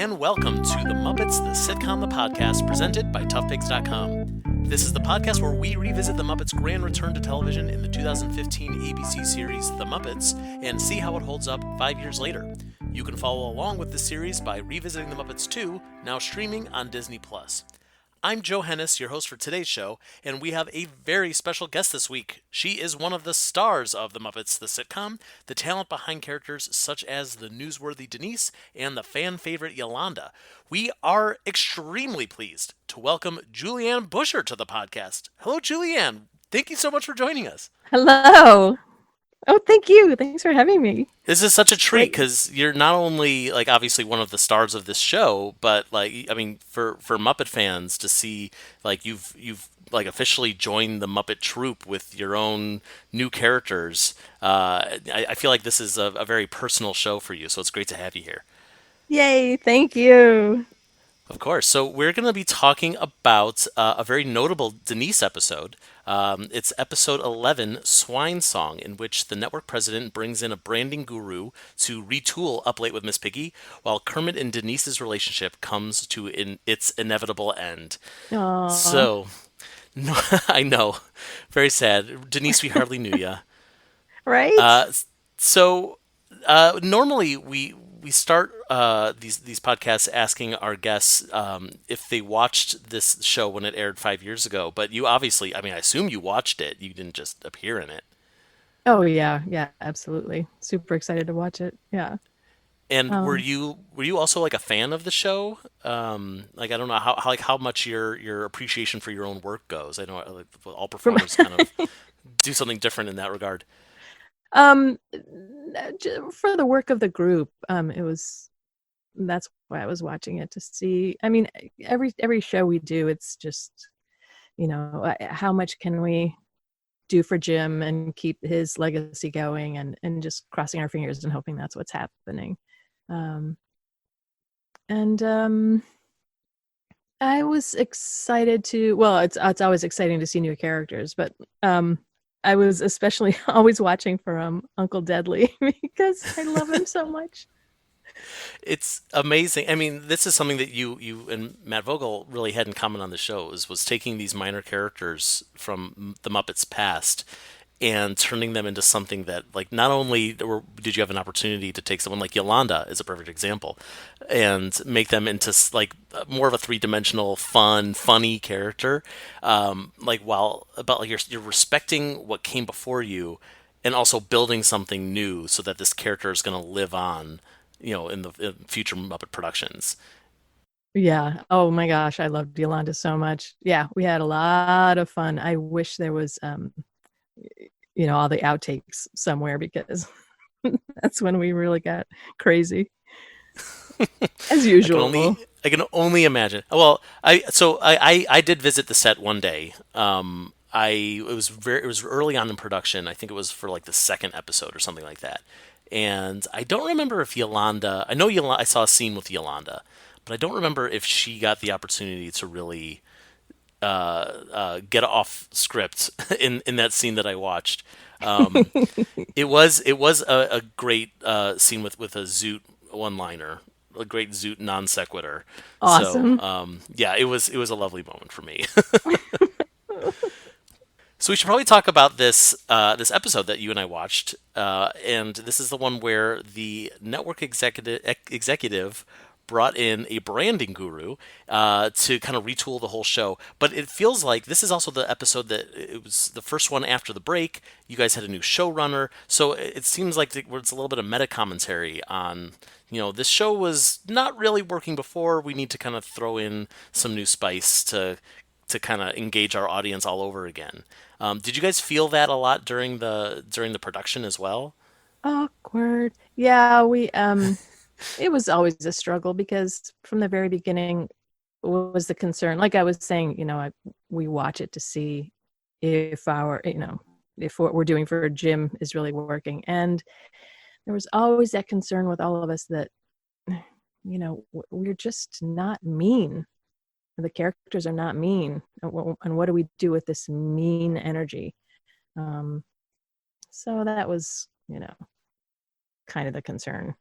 and welcome to the Muppets, the Sitcom, the podcast, presented by toughpigs.com. This is the podcast where we revisit the Muppets' grand return to television in the 2015 ABC series The Muppets and see how it holds up 5 years later. You can follow along with the series by revisiting The Muppets 2, now streaming on Disney+. I'm Joe Hennes, your host for today's show, and we have a very special guest this week. She is one of the stars of The Muppets, the sitcom, the talent behind characters such as the newsworthy Denise and the fan favorite Yolanda. We are extremely pleased to welcome Julianne Buescher to the podcast. Hello, Julianne. Thank you so much for joining us. Hello. Oh, thank you. Thanks for having me. This is such a treat because you're not only obviously one of the stars of this show, but for Muppet fans to see you've officially joined the Muppet troupe with your own new characters. I feel like this is a very personal show for you, so it's great to have you here. Yay, thank you. Of course. So we're going to be talking about a very notable Denise episode. It's episode 11, Swine Song, in which the network president brings in a branding guru to retool Up Late with Miss Piggy, while Kermit and Denise's relationship comes to its inevitable end. Aww. So, no, I know, very sad. Denise, we hardly knew ya. Right? Normally we start these podcasts asking our guests if they watched this show when it aired 5 years ago. But you obviously, I assume you watched it. You didn't just appear in it. Oh yeah, absolutely. Super excited to watch it. Yeah. And were you also a fan of the show? I don't know how much your appreciation for your own work goes. I know all performers kind of do something different in that regard. For the work of the group, that's why I was watching it, to see. Every show we do, it's just, how much can we do for Jim and keep his legacy going, and just crossing our fingers and hoping that's what's happening. I was excited to, well, it's always exciting to see new characters, but I was especially always watching for Uncle Deadly because I love him so much. It's amazing. This is something that you and Matt Vogel really had in common on the show, was taking these minor characters from the Muppets past and turning them into something that, not only did you have an opportunity to take someone like Yolanda, is a perfect example, and make them into more of a three-dimensional, funny character, you're respecting what came before you, and also building something new so that this character is going to live on, in the future Muppet productions. Yeah. Oh my gosh, I loved Yolanda so much. Yeah, we had a lot of fun. I wish there was all the outtakes somewhere, because that's when we really got crazy. As usual. I can only imagine. Well, I did visit the set one day. It was early on in production. I think it was for the second episode or something like that. And I don't remember if Yolanda. I know Yolanda. I saw a scene with Yolanda, but I don't remember if she got the opportunity to really get off script in that scene that I watched. It was a great scene with a Zoot one-liner, a great Zoot non sequitur. Awesome. So yeah, it was a lovely moment for me. So we should probably talk about this episode that you and I watched, and this is the one where the network executive brought in a branding guru to kind of retool the whole show. But it feels like this is also the episode that it was the first one after the break. You guys had a new showrunner, so it seems like it's a little bit of meta commentary on, this show was not really working before. We need to kind of throw in some new spice to kind of engage our audience all over again. Did you guys feel that a lot during the production as well? Awkward. Yeah, it was always a struggle, because from the very beginning was the concern. Like I was saying, we watch it to see if if what we're doing for Jim is really working. And there was always that concern with all of us that, we're just not mean. The characters are not mean. And what do we do with this mean energy? So that was, kind of the concern.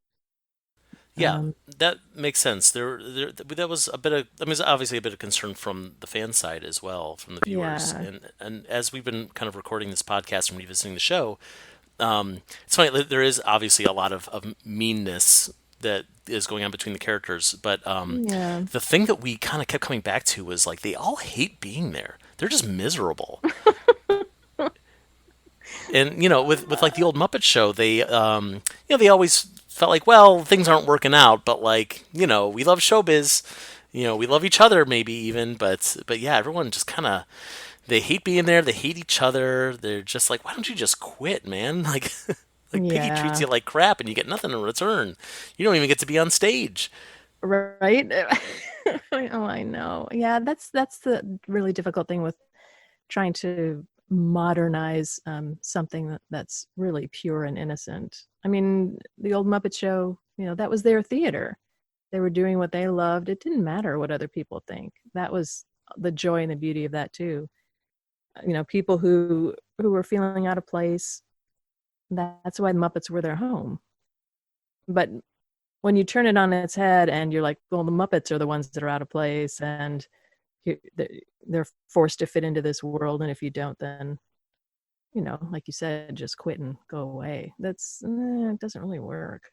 Yeah, that makes sense. That was a bit of, I mean, it's obviously a bit of concern from the fan side as well, from the viewers. Yeah. And as we've been kind of recording this podcast and revisiting the show, it's funny. There is obviously a lot of meanness that is going on between the characters, but Yeah. the thing that we kind of kept coming back to was like they all hate being there. They're just miserable. And with like the old Muppet Show, they they always felt like, well, things aren't working out, but like we love showbiz, we love each other maybe even, but yeah, everyone just kind of they hate being there, they hate each other, they're just like, why don't you just quit, man? Like like Piggy treats Yeah. you like crap and you get nothing in return. You don't even get to be on stage. Right. Oh, I know. Yeah, that's the really difficult thing with trying to modernize something that's really pure and innocent. I mean, the old Muppet Show, that was their theater. They were doing what they loved. It didn't matter what other people think. That was the joy and the beauty of that too. People who were feeling out of place. That's why the Muppets were their home. But when you turn it on its head and you're like, well, the Muppets are the ones that are out of place, and they're forced to fit into this world, and if you don't, then like you said, just quit and go away. It doesn't really work.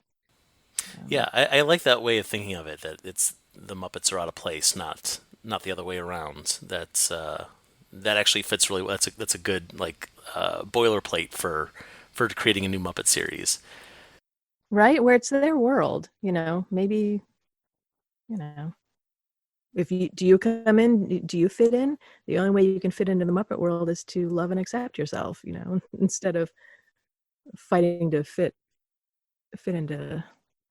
Yeah, I like that way of thinking of it. That it's the Muppets are out of place, not the other way around. That actually fits really well. That's a good like boilerplate for creating a new Muppet series. Right, where it's their world. Maybe you know if you come in, do you fit in? The only way you can fit into the Muppet world is to love and accept yourself, instead of fighting to fit into.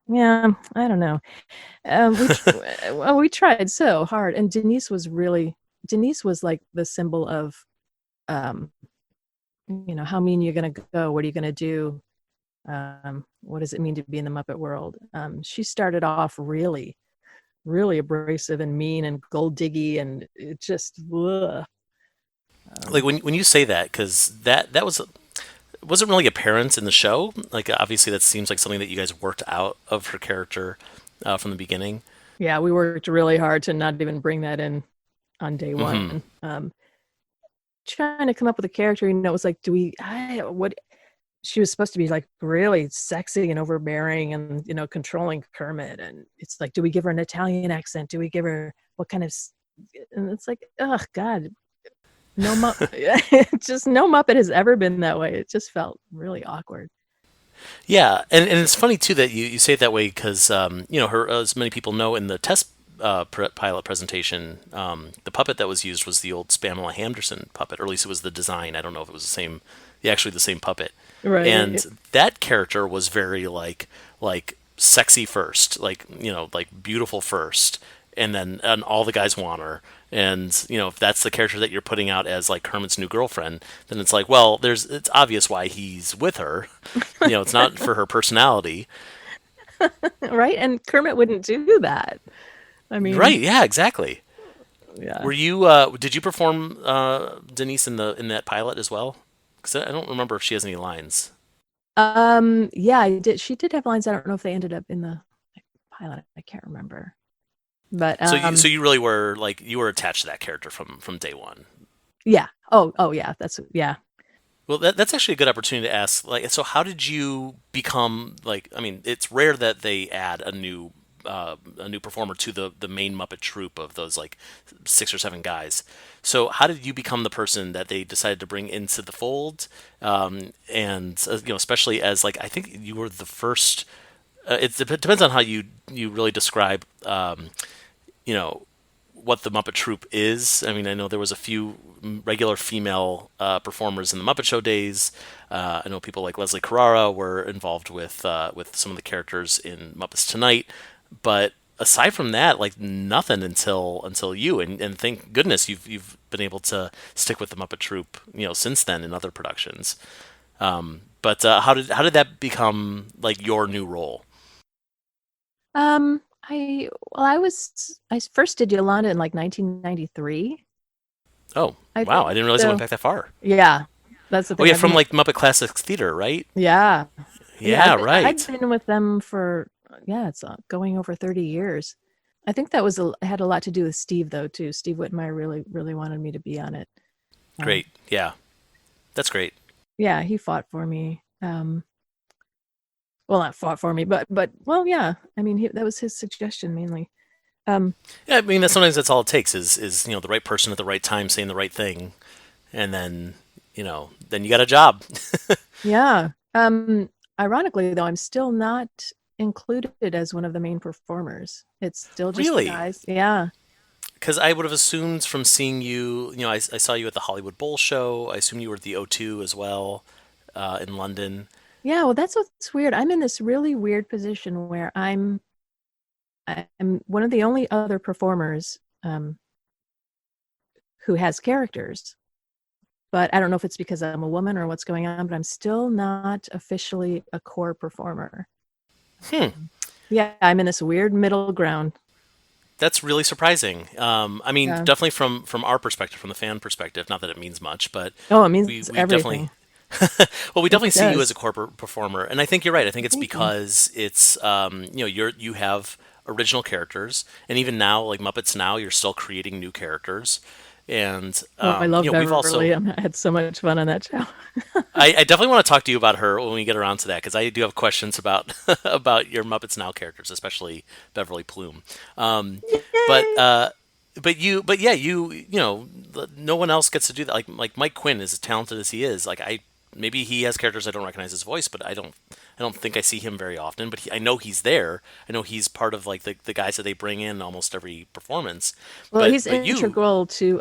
Yeah, I don't know. We tried so hard, and Denise was like the symbol of, um, how mean you're gonna go. What are you gonna do? What does it mean to be in the Muppet world? She started off really, really abrasive and mean and gold diggy, and it just, ugh. Like when you say that, because that wasn't really apparent in the show. Like obviously that seems like something that you guys worked out of her character from the beginning. Yeah, we worked really hard to not even bring that in on day Hmm. one. Trying to come up with a character, it was like, what she was supposed to be like really sexy and overbearing and controlling Kermit, and it's like, do we give her an Italian accent? Do we give her what kind of? And it's like, oh God, no just no Muppet has ever been that way. It just felt really awkward. Yeah, and it's funny too that you say it that way because her, as many people know, in the test pilot presentation, the puppet that was used was the old Spamela Hamderson puppet, or at least it was the design. I don't know if it was actually the same puppet. Right. And that character was very like sexy first, like beautiful first, and all the guys want her. And if that's the character that you're putting out as like Kermit's new girlfriend, then it's like, well, it's obvious why he's with her. It's not for her personality. Right, and Kermit wouldn't do that. I mean, Right? Yeah, exactly. yeah. Were you? Did you perform Denise in that pilot as well? Because I don't remember if she has any lines. Yeah, I did. She did have lines. I don't know if they ended up in the pilot. I can't remember. But So you really were like you were attached to that character from day one. yeah. Oh yeah. Yeah. Well, that's actually a good opportunity to ask. Like, so how did you become like? I mean, it's rare that they add a new performer to the main Muppet troupe of those like 6 or 7 guys. So how did you become the person that they decided to bring into the fold? And especially as like I think you were the first. It depends on how you really describe you know what the Muppet Troupe is. I mean, I know there was a few regular female performers in the Muppet Show days. I know people like Leslie Carrara were involved with some of the characters in Muppets Tonight, but aside from that, like nothing until you, and thank goodness you've been able to stick with the Muppet Troupe, since then in other productions. But how did that become like your new role? I first did Yolanda in like 1993. Oh, I wow! think I didn't realize it went so. back that far. Yeah, that's the Oh thing. yeah, from like Muppet Classics Theater, right? Yeah, yeah. Yeah, I'd right. been with them for yeah, it's going over 30 years. I think that had a lot to do with Steve though too. Steve Whitmire really really wanted me to be on it. Um, Great. Yeah. That's great. yeah, he fought for me. Well, not fought for me, but well, yeah. I mean, that was his suggestion mainly. Um, Yeah, I mean, sometimes that's all it takes is the right person at the right time saying the right thing, and then then you got a job. yeah. Ironically though, I'm still not included as one of the main performers. It's still just the Really? guys. Yeah. Because I would have assumed from seeing you, I saw you at the Hollywood Bowl show. I assume you were at the O2 as well, in London. Yeah, well, that's what's weird. I'm in this really weird position where I'm one of the only other performers who has characters. But I don't know if it's because I'm a woman or what's going on, but I'm still not officially a core performer. Hmm. Yeah, I'm in this weird middle ground. That's really surprising. I mean, Yeah. definitely from our perspective, from the fan perspective. Not that it means much, but Oh, it we means we definitely everything. well, we It definitely see you as a does. corporate performer, and I think you're right. I think it's Thank you. because it's you have original characters, and even now, like Muppets Now, you're still creating new characters, and Oh, I love we've also Beverly. I had so much fun on that show. I definitely want to talk to you about her when we get around to that because I do have questions about about your Muppets Now characters, especially Beverly Plume. Um, but Yay! uh, but yeah, no one else gets to do that. Like Mike Quinn, as talented as he is, like maybe he has characters I don't recognize his voice, but I don't think I see him very often. But I know he's there. I know he's part of like the guys that they bring in almost every performance. Well, But he's but you, integral to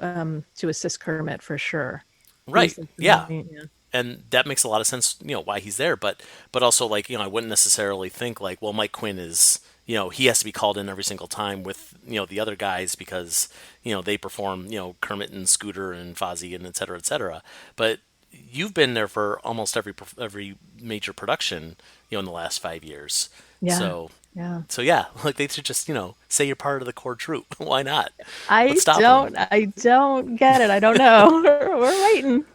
assist Kermit for sure. right? He's like the Yeah, main, yeah. and that makes a lot of sense, why he's there. But also, like, I wouldn't necessarily think like, well, Mike Quinn is, he has to be called in every single time with the other guys because they perform, Kermit and Scooter and Fozzie and et cetera, et cetera. But you've been there for almost every major production, in the last 5 years. Yeah. So Yeah. so yeah, like they should just say you're part of the core troupe. Why not? I What's stopping them? don't I don't get it. I don't know. We're waiting.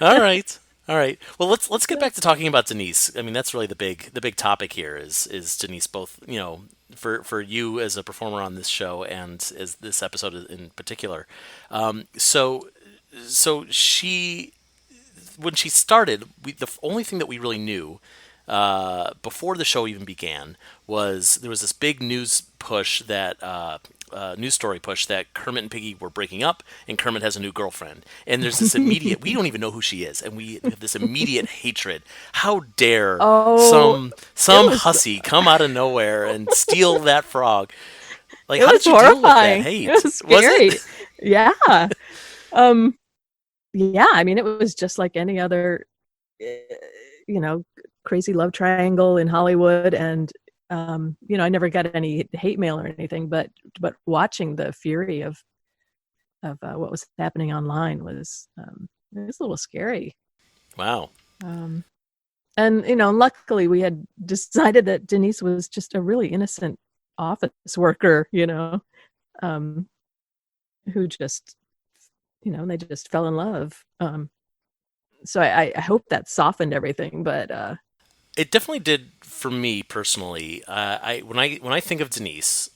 All right. All right. Well, let's get back to talking about Denise. I mean, that's really the big topic here is Denise, both, for you as a performer on this show and as this episode in particular. So she when she started, the only thing that we really knew before the show even began was there was this big news story push that Kermit and Piggy were breaking up, and Kermit has a new girlfriend. And there's this immediate, we don't even know who she is, and we have this immediate hatred. How dare Oh, it some was hussy come out of nowhere and steal that frog? Like, it how was did you deal with that horrifying. It hate? was Was scary. it? Yeah. Um yeah, I mean it was just like any other eh, you know, crazy love triangle in Hollywood and I never got any hate mail or anything, but watching the fury of what was happening online was it was a little scary. Wow. Um and luckily we had decided that Denise was just a really innocent office worker, um who just they just fell in love. So I hope that softened everything, but It definitely did for me personally. When I think of Denise,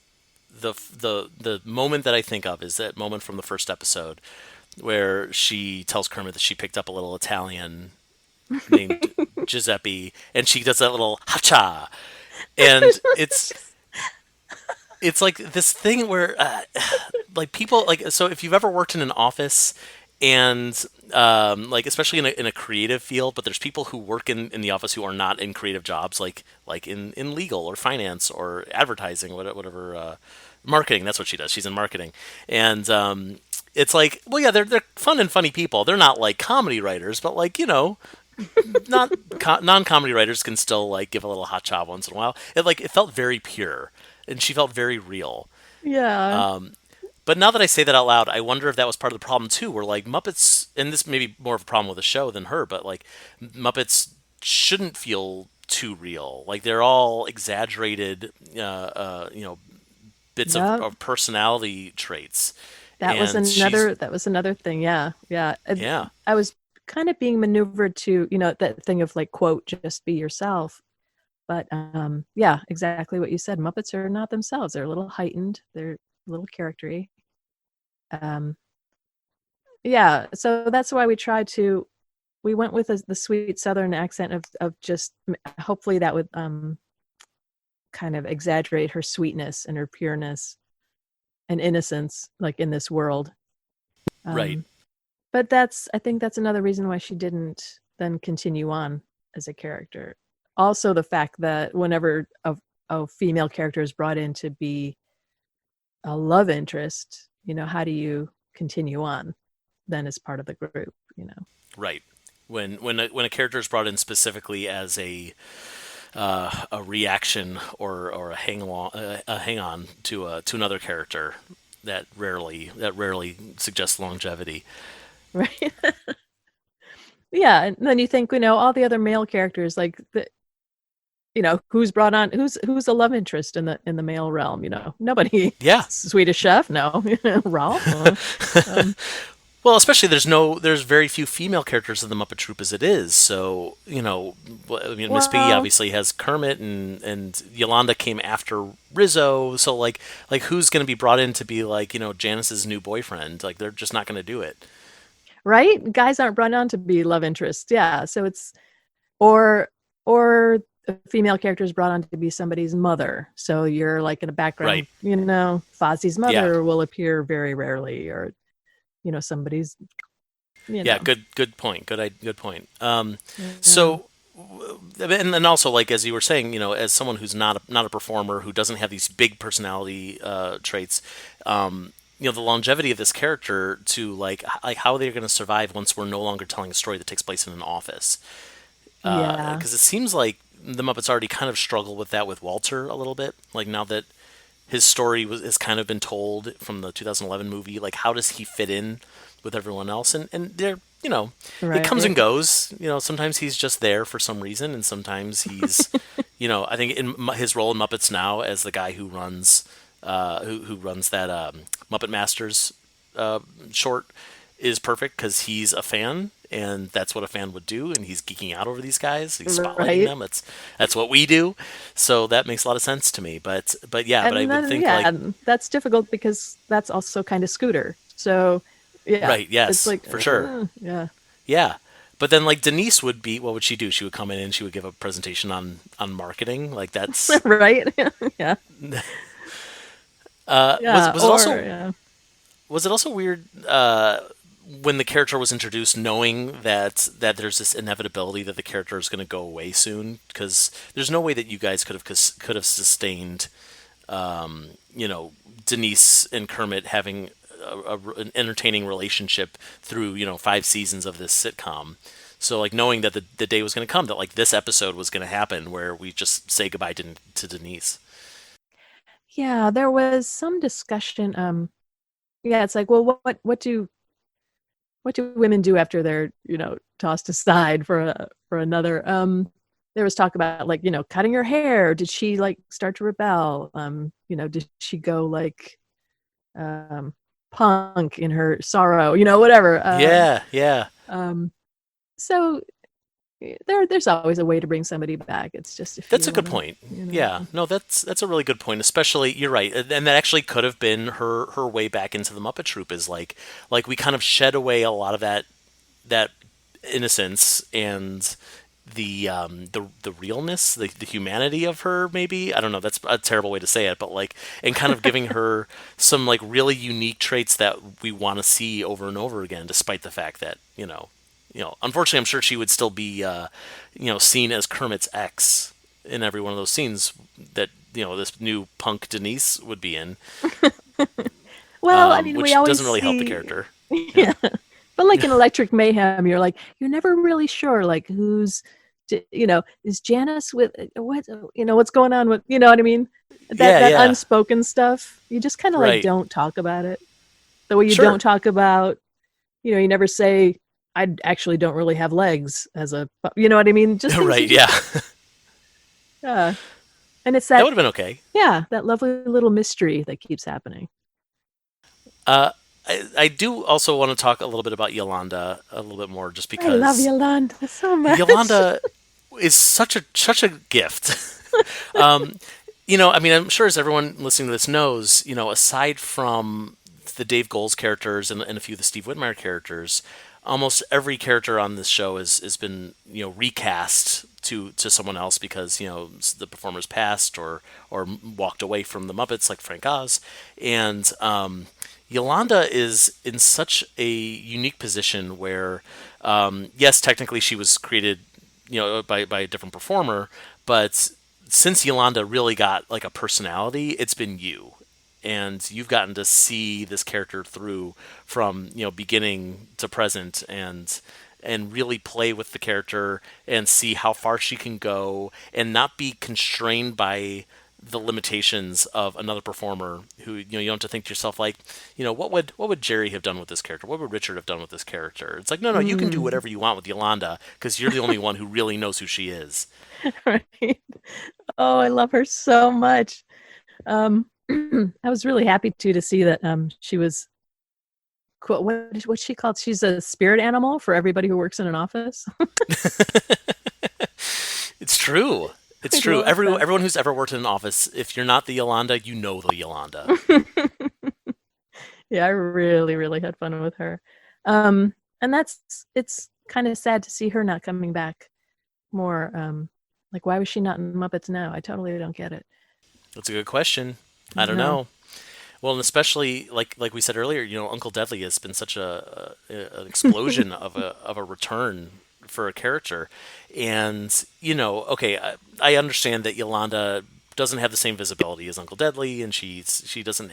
the moment that I think of is that moment from the first episode where she tells Kermit that she picked up a little Italian named Giuseppe, and she does that little hacha, and it's like this thing where like people like, so if you've ever worked in an office and like especially in a creative field, but there's people who work in the office who are not in creative jobs, like in legal or finance or advertising, whatever, marketing. That's what she does. She's in marketing, and it's like, well, yeah, they're fun and funny people. They're not like comedy writers, but like, not non-comedy writers can still like give a little hot job once in a while. It felt very pure, and she felt very real. yeah, But now that I say that out loud, I wonder if that was part of the problem too. Where like Muppets, and this may be more of a problem with the show than her, but like Muppets shouldn't feel too real. Like they're all exaggerated, bits yeah. of personality traits, That was and another thing. Yeah, yeah. yeah, I was kind of being maneuvered to that thing of like quote just be yourself, But yeah, exactly what you said. Muppets are not themselves. They're a little heightened. They're a little charactery. Um, yeah, so that's why we went with the sweet Southern accent of just hopefully that would kind of exaggerate her sweetness and her pureness and innocence, like in this world. Right. But I think that's another reason why she didn't then continue on as a character. Also, the fact that whenever a female character is brought in to be a love interest, how do you continue on then as part of the group? Right. When a character is brought in specifically as a reaction or a hang on to another character, that rarely suggests longevity. Right. Yeah, and then you think, all the other male characters, like who's brought on, who's a love interest in the male realm, nobody. Yeah. Swedish Chef, no. Ralph. Well, especially there's very few female characters in the Muppet Troupe as it is. So I mean, Miss Piggy obviously has Kermit, and Yolanda came after Rizzo. So like who's going to be brought in to be like Janice's new boyfriend? Like they're just not going to do it. Right? Guys aren't brought on to be love interests. Yeah. So it's or a female character is brought on to be somebody's mother. So you're like in a background, right. Fozzie's mother will appear very rarely, or somebody's. Yeah, good point. Good point. So, and then also, like as you were saying, as someone who's not a performer, who doesn't have these big personality traits, the longevity of this character to like how they're going to survive once we're no longer telling a story that takes place in an office. Because it seems like the Muppets already kind of struggle with that with Walter a little bit. Like now that his story has kind of been told from the 2011 movie, like how does he fit in with everyone else? And they're it comes and goes. Sometimes he's just there for some reason, and sometimes he's I think in his role in Muppets Now as the guy who runs who runs that Muppet Masters short is perfect because he's a fan, and that's what a fan would do, and he's geeking out over these guys. He's spotlighting them. That's what we do. So that makes a lot of sense to me. But yeah, but I would think that's difficult because that's also kind of Scooter. So yeah, right, yes, it's like, for sure. Yeah. But then like Denise would be, what would she do? She would come in and she would give a presentation on marketing. Like that's right. Yeah. Was it also weird when the character was introduced, knowing that there's this inevitability that the character is going to go away soon? Because there's no way that you guys could have sustained, Denise and Kermit having an entertaining relationship through 5 seasons of this sitcom. So like knowing that the day was going to come that like this episode was going to happen where we just say goodbye to Denise. Yeah, there was some discussion. Yeah, it's like, well, what do women do after they're tossed aside for another? There was talk about like cutting her hair. Did she like start to rebel? Did she go like punk in her sorrow? Whatever. Yeah. So there's always a way to bring somebody back. It's just that's a good point. Yeah, no, that's a really good point. Especially, you're right, and that actually could have been her way back into the Muppet Troupe. Is like we kind of shed away a lot of that innocence and the realness, the humanity of her. Maybe, I don't know. That's a terrible way to say it, but like, and kind of giving her some like really unique traits that we want to see over and over again, despite the fact that unfortunately, I'm sure she would still be, seen as Kermit's ex in every one of those scenes that this new punk Denise would be in. Well, I mean, which we always doesn't really help the character. Yeah, but like in Electric Mayhem, you're never really sure, like who's, is Janice with what's going on with, what I mean? That unspoken stuff. You just kind of like don't talk about it. The way you don't talk about, you never say, I actually don't really have legs as a, you know what I mean? Just right, yeah. Yeah. And it's that would have been okay. Yeah, that lovely little mystery that keeps happening. I do also want to talk a little bit about Yolanda a little bit more, just because I love Yolanda so much. Yolanda is such a gift. um, I mean, I'm sure as everyone listening to this knows, aside from the Dave Goelz characters and a few of the Steve Whitmire characters, almost every character on this show has been recast to someone else because the performers passed or walked away from the Muppets, like Frank Oz, and Yolanda is in such a unique position where, yes, technically she was created, by a different performer, but since Yolanda really got like a personality, it's been you, and you've gotten to see this character through from beginning to present, and really play with the character and see how far she can go and not be constrained by the limitations of another performer who you don't have to think to yourself like what would Jerry have done with this character, what would Richard have done with this character. It's like no, you can do Mm, whatever you want with Yolanda because you're the only one who really knows who she is. right. Oh, I love her so much. Um, I was really happy to see that she was what's she called? She's a spirit animal for everybody who works in an office. It's true. It's I true. love that. Everyone who's ever worked in an office, if you're not the Yolanda, you know the Yolanda. Yeah, I really, really had fun with her. And it's kind of sad to see her not coming back more. Like, why was she not in Muppets now? I totally don't get it. That's a good question. I don't No. know. Well, and especially like we said earlier, Uncle Deadly has been such an explosion of a return for a character, and okay, I understand that Yolanda doesn't have the same visibility as Uncle Deadly, and she doesn't,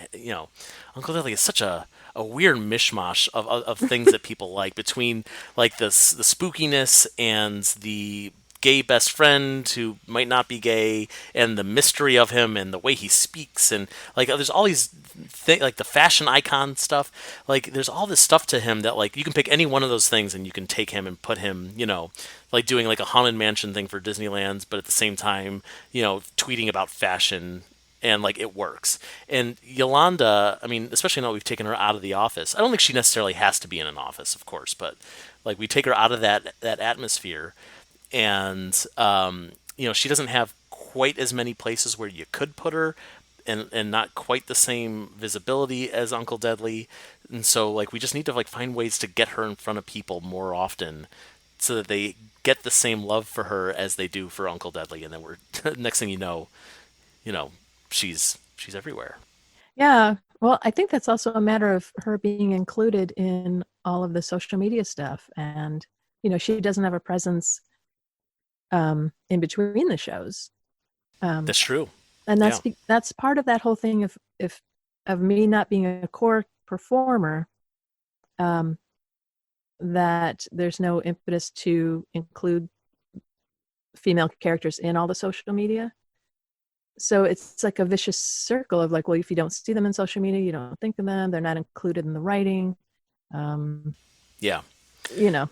Uncle Deadly is such a weird mishmash of things that people like between like the spookiness and the gay best friend who might not be gay and the mystery of him and the way he speaks and like there's all these like the fashion icon stuff, like there's all this stuff to him that like you can pick any one of those things and you can take him and put him like doing like a haunted mansion thing for Disneyland, but at the same time tweeting about fashion, and like it works. And Yolanda, I mean, especially now we've taken her out of the office, I don't think she necessarily has to be in an office, of course, but like we take her out of that atmosphere, and she doesn't have quite as many places where you could put her, and not quite the same visibility as Uncle Deadly, and so like we just need to like find ways to get her in front of people more often, so that they get the same love for her as they do for Uncle Deadly, and then we're next thing you know, she's everywhere. Yeah. Well, I think that's also a matter of her being included in all of the social media stuff. And, she doesn't have a presence in between the shows. Um, That's true. and Yeah. that's part of that whole thing of me not being a core performer, um, that there's no impetus to include female characters in all the social media. So it's like a vicious circle of like, well, if you don't see them in social media, you don't think of them, they're not included in the writing. Um, Yeah. you know,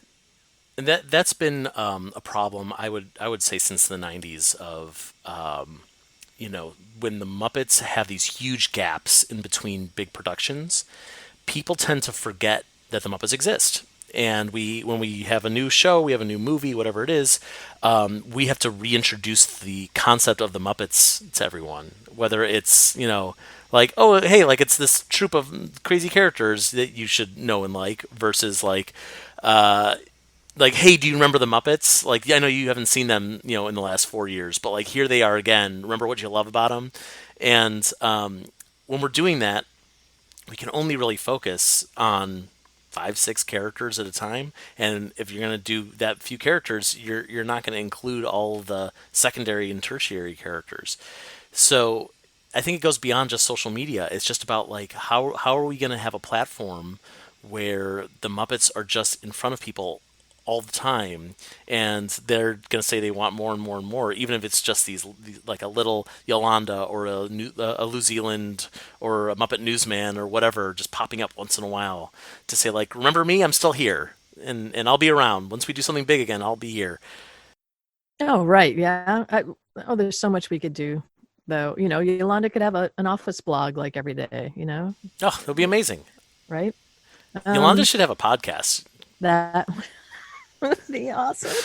And that's been a problem. I would say since the '90s of when the Muppets have these huge gaps in between big productions, people tend to forget that the Muppets exist. And when we have a new show, we have a new movie, whatever it is, we have to reintroduce the concept of the Muppets to everyone. Whether it's like, oh hey, like it's this troupe of crazy characters that you should know and versus uh, like, hey, do you remember the Muppets? Like, yeah, I know you haven't seen them, in the last 4 years, but like here they are again. Remember what you love about them, and when we're doing that, we can only really focus on 5, 6 characters at a time. And if you're going to do that few characters, you're not going to include all the secondary and tertiary characters. So I think it goes beyond just social media. It's just about like how are we going to have a platform where the Muppets are just in front of people all the time, and they're going to say they want more and more and more, even if it's just these like a little Yolanda or a New Zealand or a Muppet Newsman or whatever just popping up once in a while to say like, remember me, I'm still here, and I'll be around once we do something big again, I'll be here. oh, right. Yeah. There's so much we could do though. Yolanda could have an office blog like every day, Oh, it'll be amazing. right? Yolanda Um, should have a podcast. that would be awesome.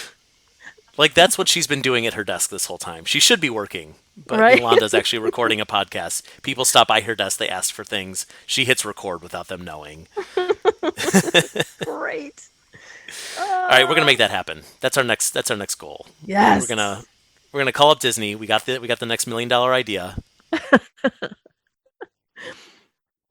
Like, that's what she's been doing at her desk this whole time. She should be working, but Right? Yolanda's actually recording a podcast. People stop by her desk, they ask for things. She hits record without them knowing. Great. All right, we're gonna make that happen. That's our next. That's our next goal. Yes. We're gonna call up Disney. We got the next $1 million idea. Well,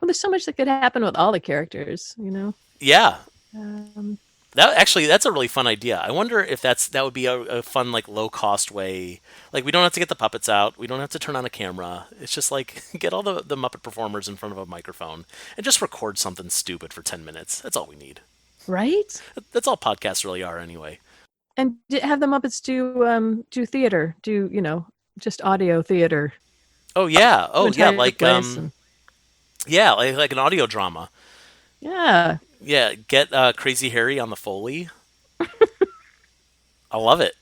there's so much that could happen with all the characters, you know. Yeah, Um, that's a really fun idea. I wonder if that would be a fun, like, low cost way. Like, we don't have to get the puppets out. We don't have to turn on a camera. It's just like get all the Muppet performers in front of a microphone and just record something stupid for 10 minutes. That's all we need. right? That's all podcasts really are anyway. And have the Muppets do theater, just audio theater. Oh yeah. Oh yeah. Entire Like place and- yeah, like an audio drama. yeah. Yeah. Get Crazy Harry on the Foley. I love it.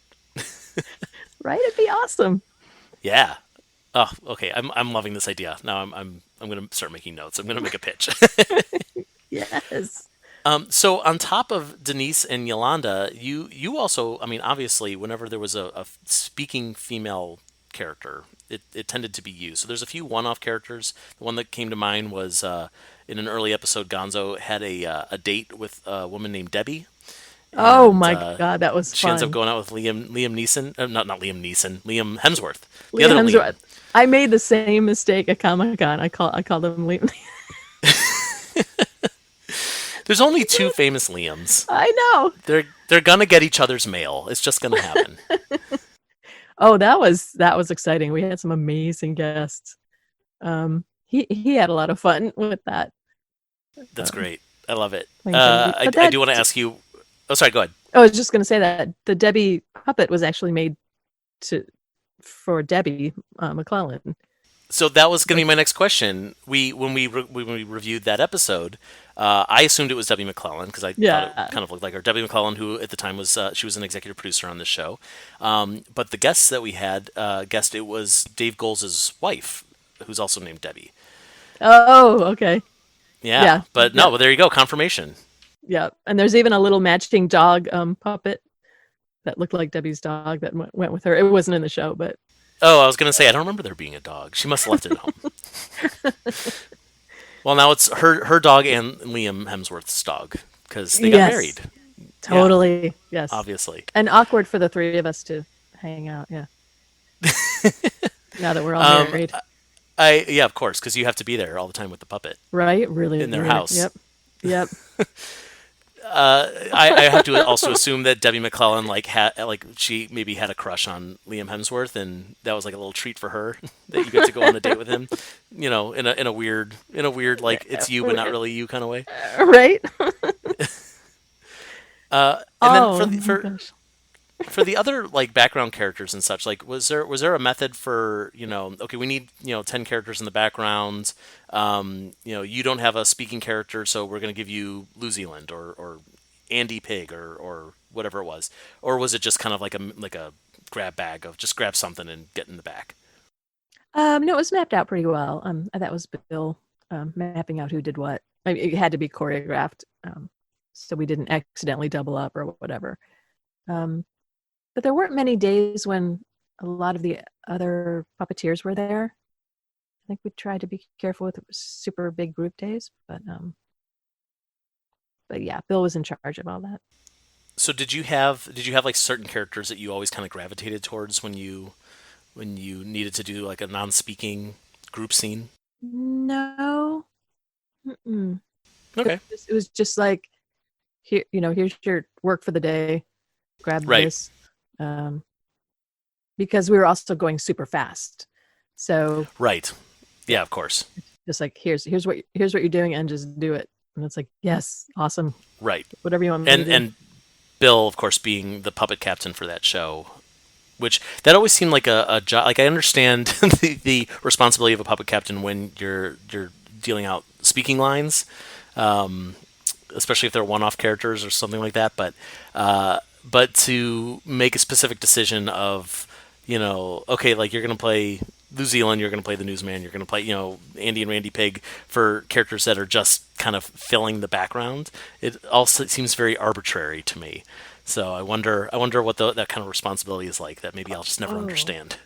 Right? It'd be awesome. Yeah. Oh, okay. I'm loving this idea. Now I'm gonna start making notes. I'm gonna make a pitch. Yes. So on top of Denise and Yolanda, you also, I mean, obviously, whenever there was a speaking female character, it tended to be you. So there's a few one-off characters. The one that came to mind was in an early episode, Gonzo had a date with a woman named Debbie. Oh And, my God, that was she fun. ends up going out with Liam Neeson. Not Liam Neeson. Liam Hemsworth. The Liam other Hemsworth. Liam. I made the same mistake at Comic-Con. I called him Liam. There's only two famous Liams. I know. They're gonna get each other's mail. It's just gonna happen. Oh, that was exciting. We had some amazing guests. He had a lot of fun with that. That's great. I love it. Playing Debbie. I do want to ask you. Oh, sorry. Go ahead. I was just going to say that the Debbie puppet was actually made for Debbie McClellan. So that was going to be my next question. When we reviewed that episode, I assumed it was Debbie McClellan because I thought it kind of looked like her. Debbie McClellan, who at the time was she was an executive producer on this show. But the guests that we had guessed it was Dave Goelz's wife, who's also named Debbie. Oh, okay. Yeah. But no, well, there you go, confirmation. Yeah, and there's even a little matching dog puppet that looked like Debbie's dog that went with her. It wasn't in the show, but. Oh, I was going to say, I don't remember there being a dog. She must have left it at home. Well, now it's her dog and Liam Hemsworth's dog because they got married. Totally, yeah, yes. Obviously. And awkward for the three of us to hang out, yeah. Now that we're all married. Yeah, of course, because you have to be there all the time with the puppet. Right, really. In their house. Yep. I have to also assume that Debbie McClellan she maybe had a crush on Liam Hemsworth, and that was like a little treat for her that you get to go on a date with him, in a weird like it's you but not really you kind of way. Right. And then for the other like background characters and such, like was there a method for okay, we need 10 characters in the background, you don't have a speaking character, so we're going to give you New Zealand or Andy Pig or whatever it was, or was it just kind of like a grab bag of just grab something and get in the back? No, it was mapped out pretty well. That was Bill mapping out who did what. I mean, it had to be choreographed, so we didn't accidentally double up or whatever. But there weren't many days when a lot of the other puppeteers were there. I think we tried to be careful with super big group days, but yeah, Bill was in charge of all that. So did you have like certain characters that you always kind of gravitated towards when you needed to do like a non-speaking group scene? No. Mm-mm. Okay. It was just like, here, here's your work for the day. Grab this. Because we were also going super fast. So right. Yeah, of course. Just like here's what you're doing and just do it. And it's like, yes, awesome. Right. Whatever you want me to do. And Bill, of course, being the puppet captain for that show, which that always seemed like a job. Like I understand the responsibility of a puppet captain when you're dealing out speaking lines, especially if they're one-off characters or something like that. But to make a specific decision of, okay, like you're going to play New Zealand, you're going to play the newsman, you're going to play, Andy and Randy Pig for characters that are just kind of filling the background. It also seems very arbitrary to me. So I wonder what that kind of responsibility is like that maybe I'll just never Oh. understand.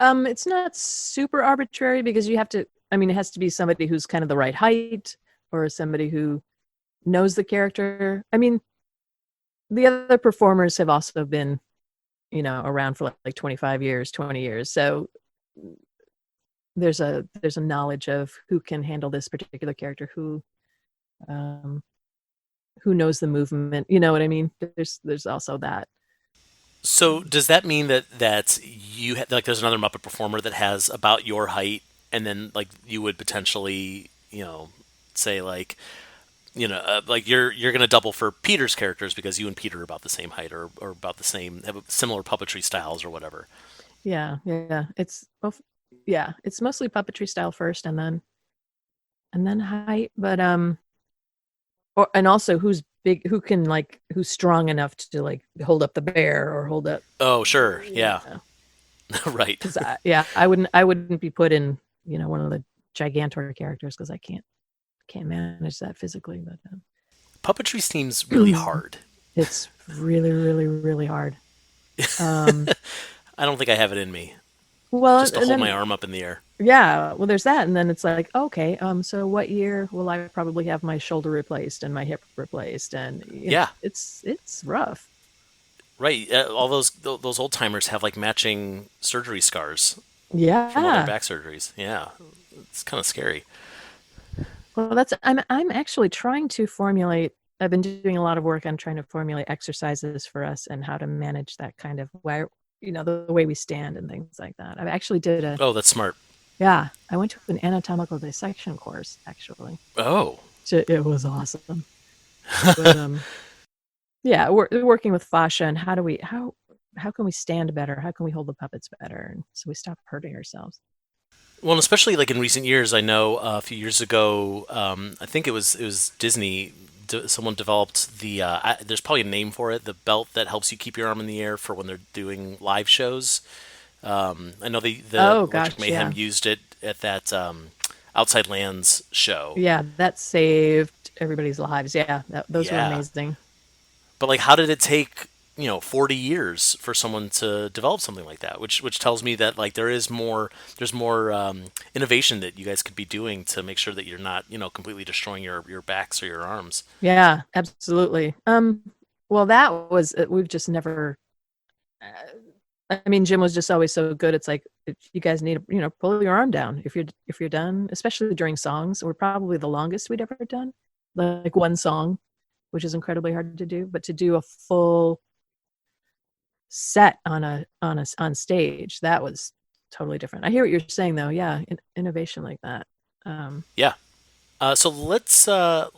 It's not super arbitrary because you have to, I mean, it has to be somebody who's kind of the right height or somebody who knows the character. I mean, the other performers have also been, around for like 25 years, 20 years. So there's a knowledge of who can handle this particular character, um, who knows the movement. You know what I mean? There's also that. So does that mean that like there's another Muppet performer that has about your height, and then like you would potentially say like like you're gonna double for Peter's characters because you and Peter are about the same height or about the same have similar puppetry styles or whatever. Yeah. It's mostly puppetry style first, and then height. But and also who's big, who's strong enough to like hold up the bear or hold up. Oh sure, yeah, right. Because I wouldn't be put in one of the Gigantor characters because I can't manage that physically. But Puppetry seems really hard. it's really, really, really hard. I don't think I have it in me Well, just to and hold my then arm up in the air. yeah, well, there's that, and then it's like, okay, so what year will I probably have my shoulder replaced and my hip replaced, and Yeah, it's rough. right. All those old timers have like matching surgery scars from all their Yeah. back surgeries. Yeah, it's kind of scary. Well, I'm actually trying to formulate. I've been doing a lot of work on trying to formulate exercises for us and how to manage that kind of where the way we stand and things like that. I actually did a Oh, that's smart. yeah. I went to an anatomical dissection course actually. Oh, So it was awesome. But yeah, we're working with fascia and how can we stand better? How can we hold the puppets better? And so we stop hurting ourselves. well, and especially like in recent years, I know a few years ago, I think it was Disney. Someone developed there's probably a name for it, the belt that helps you keep your arm in the air for when they're doing live shows. I know the Oh Electric gosh, Mayhem yeah. used it at that Outside Lands show. Yeah, that saved everybody's lives. Yeah, those were Yeah, amazing. but like, how did it take 40 years for someone to develop something like that? Which tells me that like there's more innovation that you guys could be doing to make sure that you're not completely destroying your backs or your arms. Yeah, absolutely. Well, that was we've just never. I mean, Jim was just always so good. It's like if you guys need to, pull your arm down if you're done, especially during songs. We're probably the longest we'd ever done, like one song, which is incredibly hard to do. But to do a full set on stage, that was totally different. I hear what you're saying, though. Yeah, innovation like that. Um, Yeah. So let's go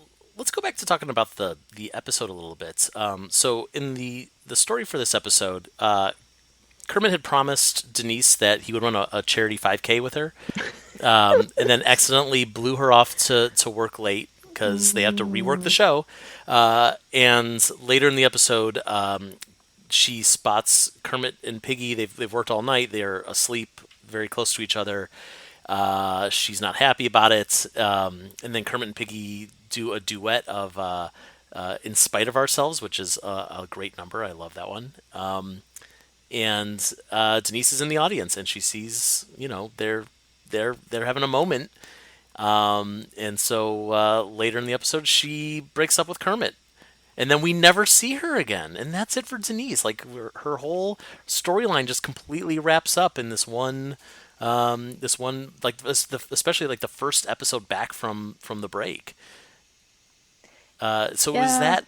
back to talking about the episode a little bit. So in the story for this episode, Kermit had promised Denise that he would run a charity 5K with her, and then accidentally blew her off to work late because they have to rework the show. And later in the episode, she spots Kermit and Piggy. They've worked all night. They're asleep, very close to each other. She's not happy about it. And then Kermit and Piggy do a duet of "In Spite of Ourselves," which is a great number. I love that one. And Denise is in the audience, and she sees, they're having a moment. And so later in the episode, she breaks up with Kermit, and then we never see her again, and that's it for Denise. Like her whole storyline just completely wraps up in this one, like especially like the first episode back from the break. So was yeah. that?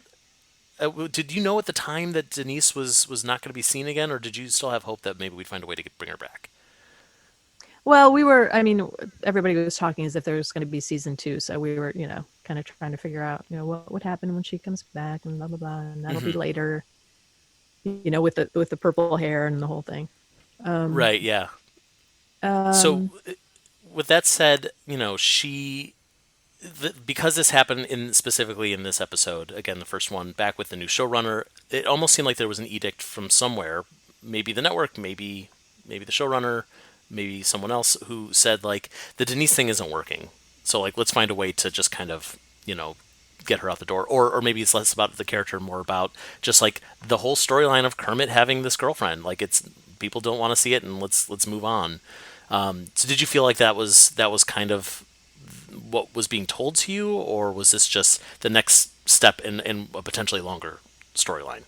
Did you know at the time that Denise was not going to be seen again, or did you still have hope that maybe we'd find a way to bring her back? Well, I mean, everybody was talking as if there was going to be season 2. So we were, kind of trying to figure out, what would happen when she comes back and blah, blah, blah. And that'll be later, with the purple hair and the whole thing. Um, Right. Yeah. So um, with that said, because this happened specifically in this episode, again the first one back with the new showrunner, it almost seemed like there was an edict from somewhere, maybe the network, maybe the showrunner, maybe someone else who said like the Denise thing isn't working. So like let's find a way to just kind of get her out the door, or maybe it's less about the character, more about just like the whole storyline of Kermit having this girlfriend. Like it's people don't want to see it, and let's move on. So did you feel like that was kind of what was being told to you, or was this just the next step in a potentially longer storyline?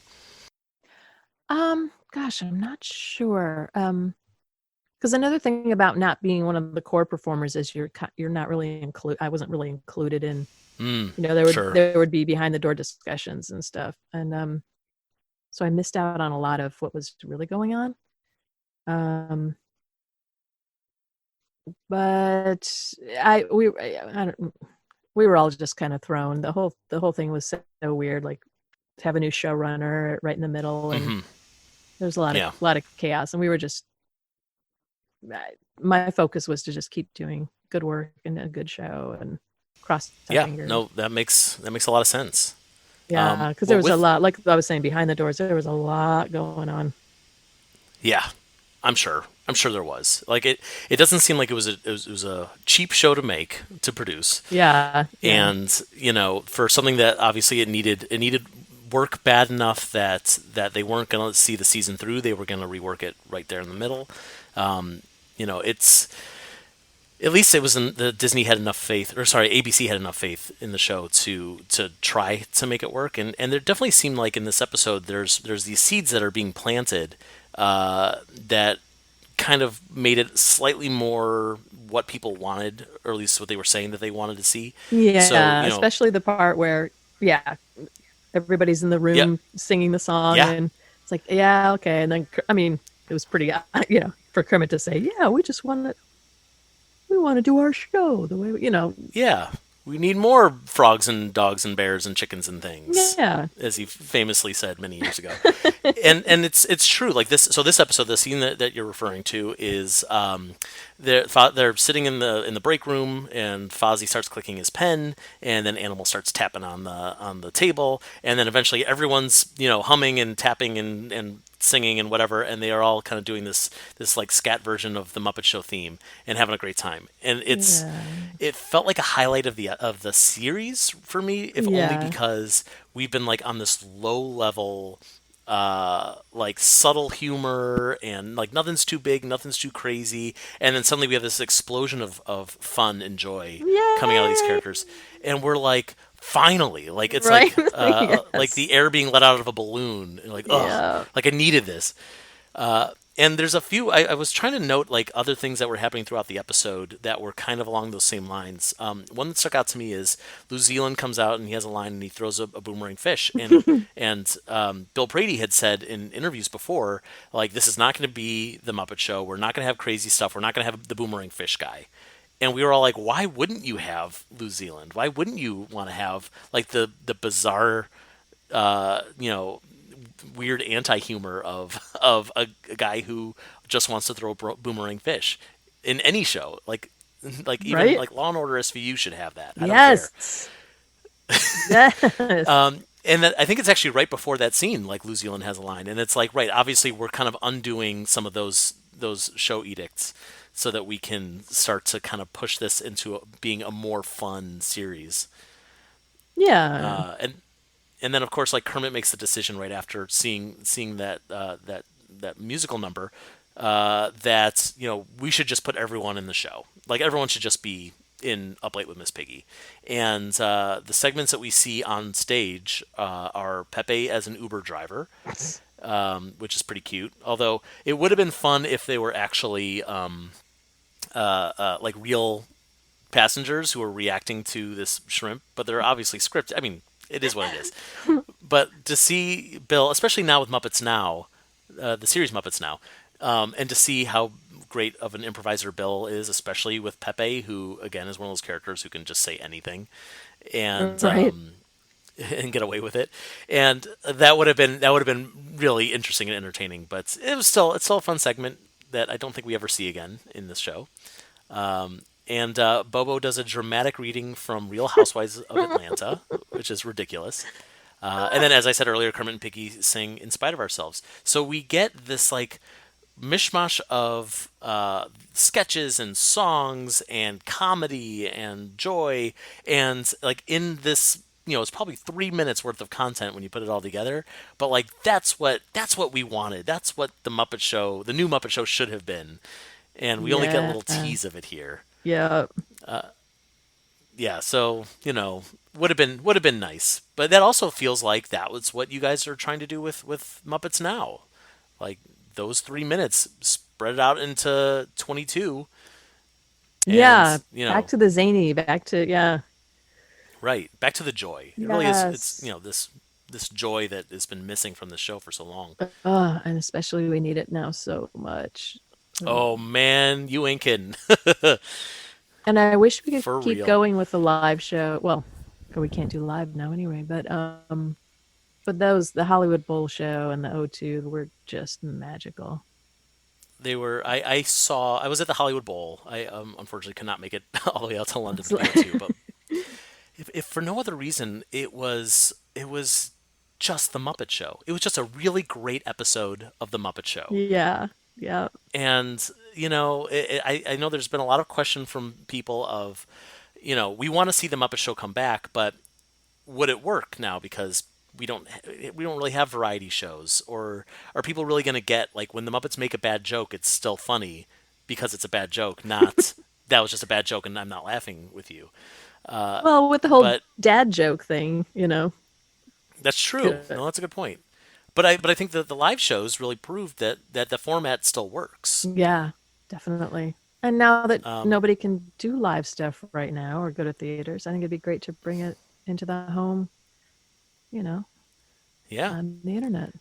Gosh, I'm not sure. Because another thing about not being one of the core performers is you're not really I wasn't really included in. Sure. There would be behind the door discussions and stuff, and so I missed out on a lot of what was really going on. But I don't, we were all just kind of thrown. The whole thing was so weird. Like to have a new showrunner right in the middle, and Hmm. there's a Yeah. lot of chaos, and we were just my focus was to just keep doing good work and a good show and cross our Yeah. fingers. No, that makes a lot of sense. Yeah, because there Well, was a with lot, like I was saying, behind the doors, there was a lot going on. yeah, I'm sure. I'm sure there was. Like it doesn't seem like it was a cheap show to make, to produce. Yeah, yeah, And for something that obviously it needed work bad enough that they weren't going to see the season through. They were going to rework it right there in the middle. It's at least it was in the Disney had enough faith, or sorry, ABC had enough faith in the show to try to make it work. And there definitely seemed like in this episode there's these seeds that are being planted that kind of made it slightly more what people wanted, or at least what they were saying that they wanted to see. So, yeah. Especially the part where, yeah, everybody's in the yep, room singing the song, yeah, and it's like, yeah, okay. And then, I mean, it was pretty, for Kermit to say, yeah, we want to do our show the way yeah. We need more frogs and dogs and bears and chickens and things, yeah, as he famously said many years ago. And it's true. Like this, so this episode, the scene that you're referring to is they're sitting in the break room, and Fozzie starts clicking his pen, and then Animal starts tapping on the table, and then eventually everyone's humming and tapping and singing and whatever, and they are all kind of doing this like scat version of the Muppet Show theme and having a great time. And yeah, it felt like a highlight of the series for me, if only yeah. because we've been like on this low level like subtle humor, and like nothing's too big, nothing's too crazy, and then suddenly we have this explosion of fun and joy coming out of these Yay! characters, and we're like, finally, like it's Right? like Yes. the air being let out of a balloon, and like, ugh, Yeah. like I needed this. And there's a few. I was trying to note like other things that were happening throughout the episode that were kind of along those same lines. One that stuck out to me is New Zealand comes out and he has a line and he throws a boomerang fish. And Bill Brady had said in interviews before, like, this is not going to be the Muppet Show. We're not going to have crazy stuff. We're not going to have the boomerang fish guy. And we were all like, why wouldn't you have New Zealand? Why wouldn't you want to have like the bizarre, uh, you know, weird anti-humor of a guy who just wants to throw a boomerang fish in any show, like even Right? like Law and Order SVU should have that. I don't care. Yes. Yes. And that, I think it's actually right before that scene, like New Zealand has a line, and it's like, right, obviously we're kind of undoing some of those show edicts so that we can start to kind of push this into being a more fun series. Yeah. And then of course, like, Kermit makes the decision right after seeing that musical number, that we should just put everyone in the show. Like, everyone should just be in Up Late with Miss Piggy. And the segments that we see on stage are Pepe as an Uber driver, which is pretty cute. Although it would have been fun if they were actually like real passengers who are reacting to this shrimp, but they're obviously scripted. I mean, it is what it is. But to see Bill, especially now with Muppets Now, the series Muppets Now, and to see how great of an improviser Bill is, especially with Pepe, who again is one of those characters who can just say anything and Right. and get away with it, and that would have been really interesting and entertaining. But it's still a fun segment that I don't think we ever see again in this show. And Bobo does a dramatic reading from Real Housewives of Atlanta, which is ridiculous. And then, as I said earlier, Kermit and Piggy sing "In Spite of Ourselves." So we get this like mishmash of sketches and songs and comedy and joy, and like in this it's probably 3 minutes worth of content when you put it all together. But like that's what we wanted. That's what the Muppet Show, the new Muppet Show, should have been. And we only get a Yeah. little tease of it here. Yeah. Yeah, so would have been nice. But that also feels like that was what you guys are trying to do with Muppets Now. Like those 3 minutes spread it out into 22, and Yeah. you Back know to the zany. Back to yeah. right, back to the joy. It really is. It's Yes. this joy that has been missing from the show for so long. And especially we need it now so much. Uh, Oh man, you ain't kidding. And I wish we could For keep real. going with the live show. Well, we can't do live now anyway, but those the Hollywood Bowl show and the O2 were just magical. They were. I was at the Hollywood Bowl. I unfortunately could not make it all the way out to London It's for the O2, like, but if for no other reason, it was just the Muppet Show. It was just a really great episode of the Muppet Show. yeah, yeah, And I know there's been a lot of question from people of, we want to see the Muppet Show come back, but would it work now because we don't really have variety shows, or are people really going to get like when the Muppets make a bad joke, it's still funny because it's a bad joke, not that was just a bad joke and I'm not laughing with you. well, with the whole But dad joke thing, that's true. could No, that's a good point. But I think that the live shows really proved that the format still works. yeah, definitely. And now that Um, nobody can do live stuff right now or go to theaters, I think it'd be great to bring it into the home, you know, yeah, on the internet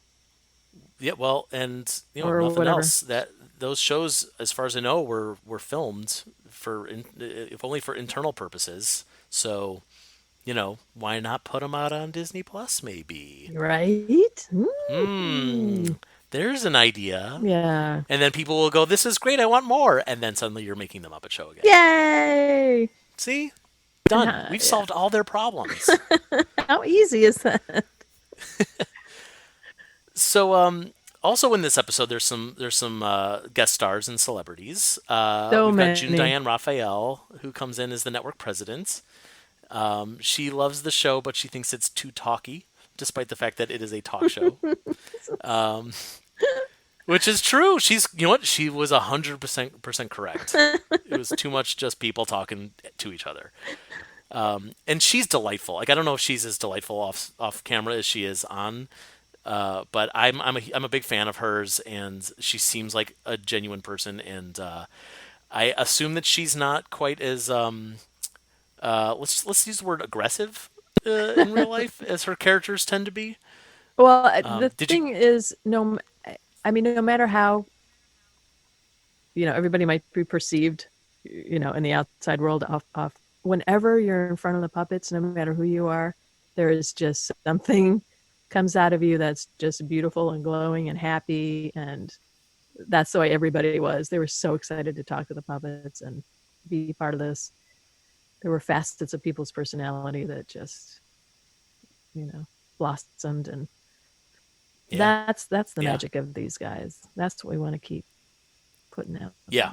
yeah. Well, and or nothing whatever. else. That those shows, as far as I know, were filmed if only for internal purposes. So why not put them out on Disney Plus? Maybe. Right? Hmm. Mm. There's an idea. Yeah. And then people will go, "This is great. I want more." And then suddenly you're making the Muppet Show again. Yay! See, And done. We've yeah. solved all their problems. How easy is that? So, also in this episode, there's some guest stars and celebrities. So We've got June many. Diane Raphael, who comes in as the network president. She loves the show, but she thinks it's too talky, despite the fact that it is a talk show. Um, which is true. You know what? She was 100% correct. It was too much just people talking to each other. And she's delightful. Like I don't know if she's as delightful off camera as she is on. But I'm a big fan of hers, and she seems like a genuine person. And I assume that she's not quite as let's use the word aggressive in real life as her characters tend to be. Well, the Did you? thing is, I mean, no matter how, everybody might be perceived, in the outside world whenever you're in front of the puppets, no matter who you are, there is just something comes out of you that's just beautiful and glowing and happy. And that's the way everybody was. They were so excited to talk to the puppets and be part of this. There were facets of people's personality that just, you know, blossomed, and Yeah, that's the yeah, magic of these guys. That's what we want to keep putting out yeah.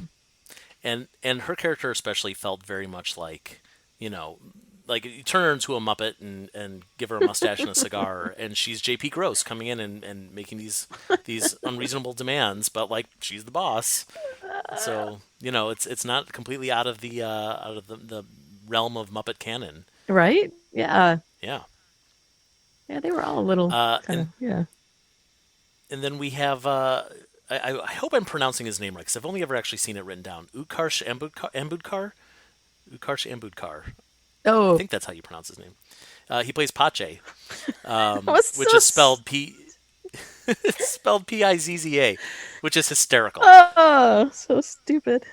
there. And her character especially felt very much like you know like you turn her into a Muppet and give her a mustache and a cigar, and she's JP Gross coming in and making these unreasonable demands, but like she's the boss. So it's not completely out of the realm of Muppet canon. Right? Yeah. Yeah. Yeah, they were all a little kind And of, yeah. then we have I hope I'm pronouncing his name right because I've only ever actually seen it written down. Utkarsh Ambudkar. I Oh, think that's how you pronounce his name. He plays Pache, that was which so is spelled it's spelled Pizza, which is hysterical. oh, so stupid.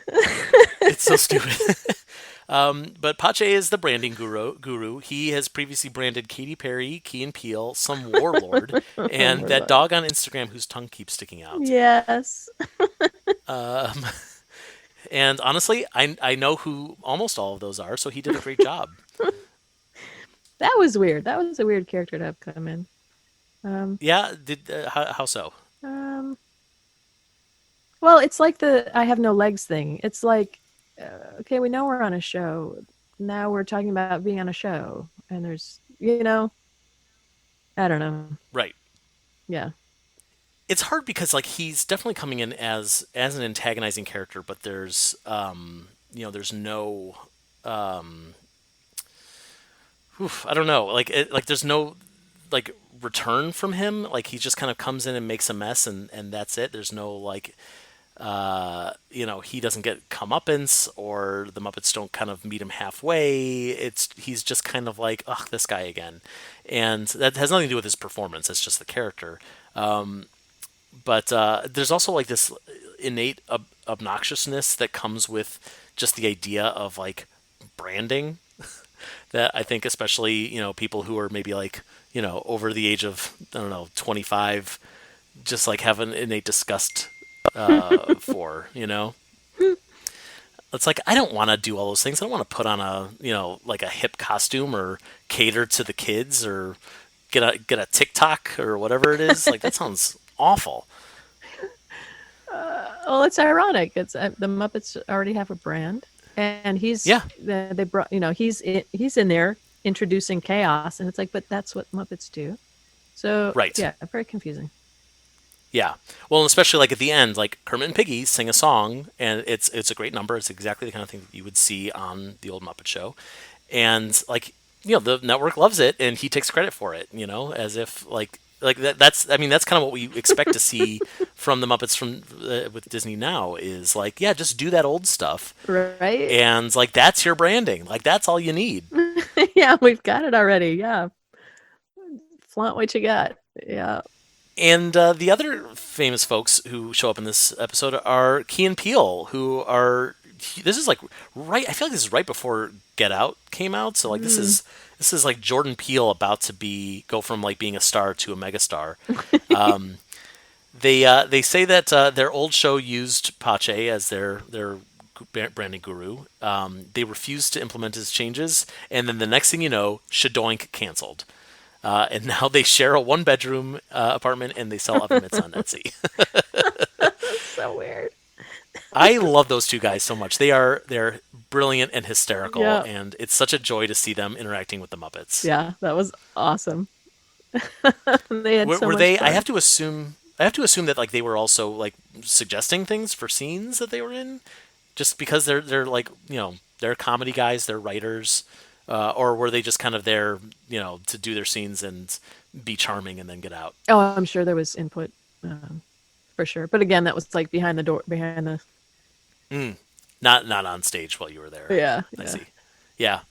It's so stupid. But Pache is the branding guru. He has previously branded Katy Perry, Key and Peele, some warlord, Oh and my that God. dog on Instagram whose tongue keeps sticking out. Yes. Um, and honestly, I know who almost all of those are, so he did a great job. That was weird. That was a weird character to have come in. Um, Yeah, did how so? um, well, it's like the I have no legs thing. It's like, okay, we know we're on a show. Now we're talking about being on a show, and there's you know, I don't know. Right. Yeah. It's hard because like he's definitely coming in as an antagonizing character, but there's there's no I don't know, like there's no like return from him. Like he just kind of comes in and makes a mess, and that's it. There's no like he doesn't get comeuppance, or the Muppets don't kind of meet him halfway. He's just kind of like, ugh, this guy again, and that has nothing to do with his performance. It's just the character. But there's also like this innate obnoxiousness that comes with just the idea of like branding that I think especially people who are maybe like over the age of, I don't know, 25 just like have an innate disgust for. It's like, I don't want to do all those things. I don't want to put on a like a hip costume or cater to the kids or get a TikTok or whatever it is. Like that sounds awful. Well, it's ironic. It's the Muppets already have a brand, and Yeah. they brought he's in there introducing chaos, and it's like, but that's what Muppets do. So Right. yeah, very confusing. Yeah. Well, and especially like at the end, like Kermit and Piggy sing a song, and it's a great number. It's exactly the kind of thing that you would see on the old Muppet Show, and like the network loves it, and he takes credit for it. As if like that's I mean that's kind of what we expect to see from the Muppets from with Disney now is like, yeah, just do that old stuff, Right? and like that's your branding. Like that's all you need. Yeah, we've got it already. Yeah, flaunt what you got. Yeah. And the other famous folks who show up in this episode are Key and Peele, who are. This is like right. I feel like this is right before Get Out came out. So like this is like Jordan Peele about to go from like being a star to a megastar. They say that their old show used Pache as their branding guru. They refused to implement his changes, and then the next thing you know, Shadoink canceled. And now they share a one-bedroom apartment, and they sell oven mitts on Etsy. So weird. I love those two guys so much. They're brilliant and hysterical, Yeah. and it's such a joy to see them interacting with the Muppets. Yeah, that was awesome. They had so Were much they? fun. I have to assume that like they were also like suggesting things for scenes that they were in, just because they're like they're comedy guys, they're writers. Or were they just kind of there, to do their scenes and be charming and then get out? Oh, I'm sure there was input, for sure. But again, that was like behind the door, behind the. Not on stage while you were there. Yeah. I see. Yeah.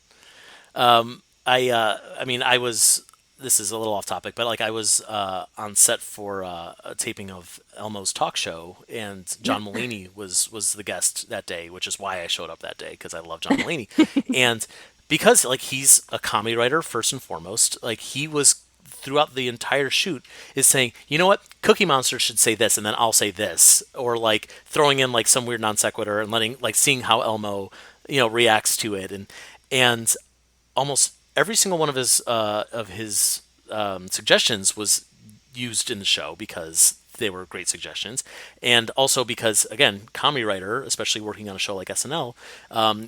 I mean, I was. This is a little off topic, but like I was on set for a taping of Elmo's talk show, and John Mulaney was the guest that day, which is why I showed up that day because I love John Mulaney, and because like he's a comedy writer first and foremost, like he was throughout the entire shoot is saying, you know what, Cookie Monster should say this, and then I'll say this, or like throwing in like some weird non sequitur and seeing how Elmo reacts to it, and almost every single one of his suggestions was used in the show because they were great suggestions, and also because again, comedy writer, especially working on a show like SNL,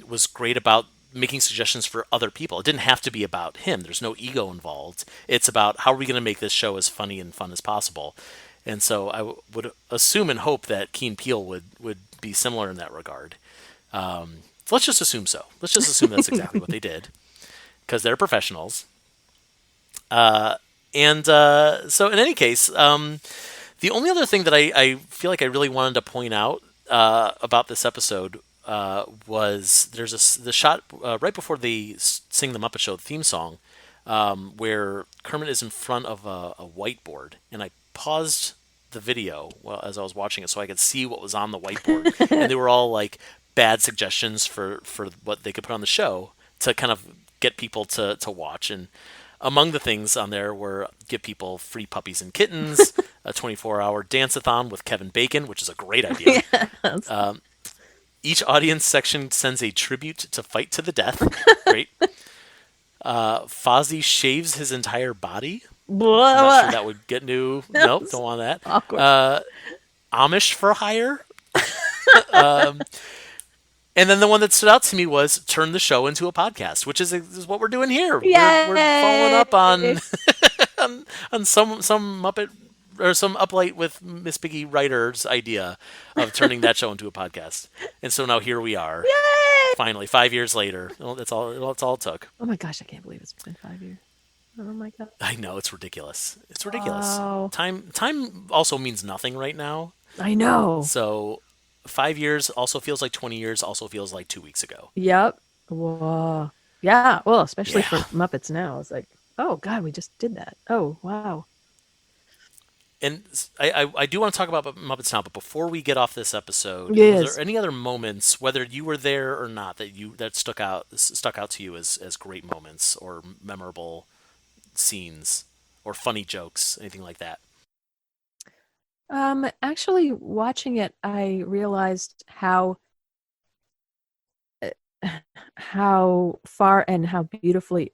was great about making suggestions for other people. It didn't have to be about him. There's no ego involved. It's about how are we going to make this show as funny and fun as possible. And so I would assume and hope that Key and Peele would be similar in that regard. So let's just assume so. Let's just assume that's exactly what they did, because they're professionals. So in any case, the only other thing that I feel like I really wanted to point out about this episode was there's the shot right before they sing the Muppet Show theme song, where Kermit is in front of a whiteboard, and I paused the video as I was watching it so I could see what was on the whiteboard, and they were all like bad suggestions for what they could put on the show to kind of get people to watch. And among the things on there were give people free puppies and kittens, a 24-hour dance-a-thon with Kevin Bacon, which is a great idea. Yeah, Each audience section sends a tribute to Fight to the Death. Great. Fozzie shaves his entire body. I'm not sure that would get new. Nope, don't want that. Awkward. Amish for hire. And then the one that stood out to me was turn the show into a podcast, which is what we're doing here. We're following up Yay! on on some Muppet or some Uplight with Miss Piggy writer's idea of turning that show into a podcast. And so now here we are, Yay! finally 5 years later. Well, that's all. That's all it took. Oh my gosh, I can't believe it's been 5 years. Oh my god. I know it's ridiculous. It's ridiculous. Wow. Time also means nothing right now. I know. So 5 years also feels like 20 years. Also feels like 2 weeks ago. Yep. Whoa. Yeah. Well, especially for Yeah. Muppets now. It's like, oh god, we just did that. Oh wow. And I do want to talk about Muppets now, but before we get off this episode, was Yes. there any other moments, whether you were there or not, that stuck out to you as great moments or memorable scenes or funny jokes, anything like that? Actually, watching it, I realized uh, how far and how beautifully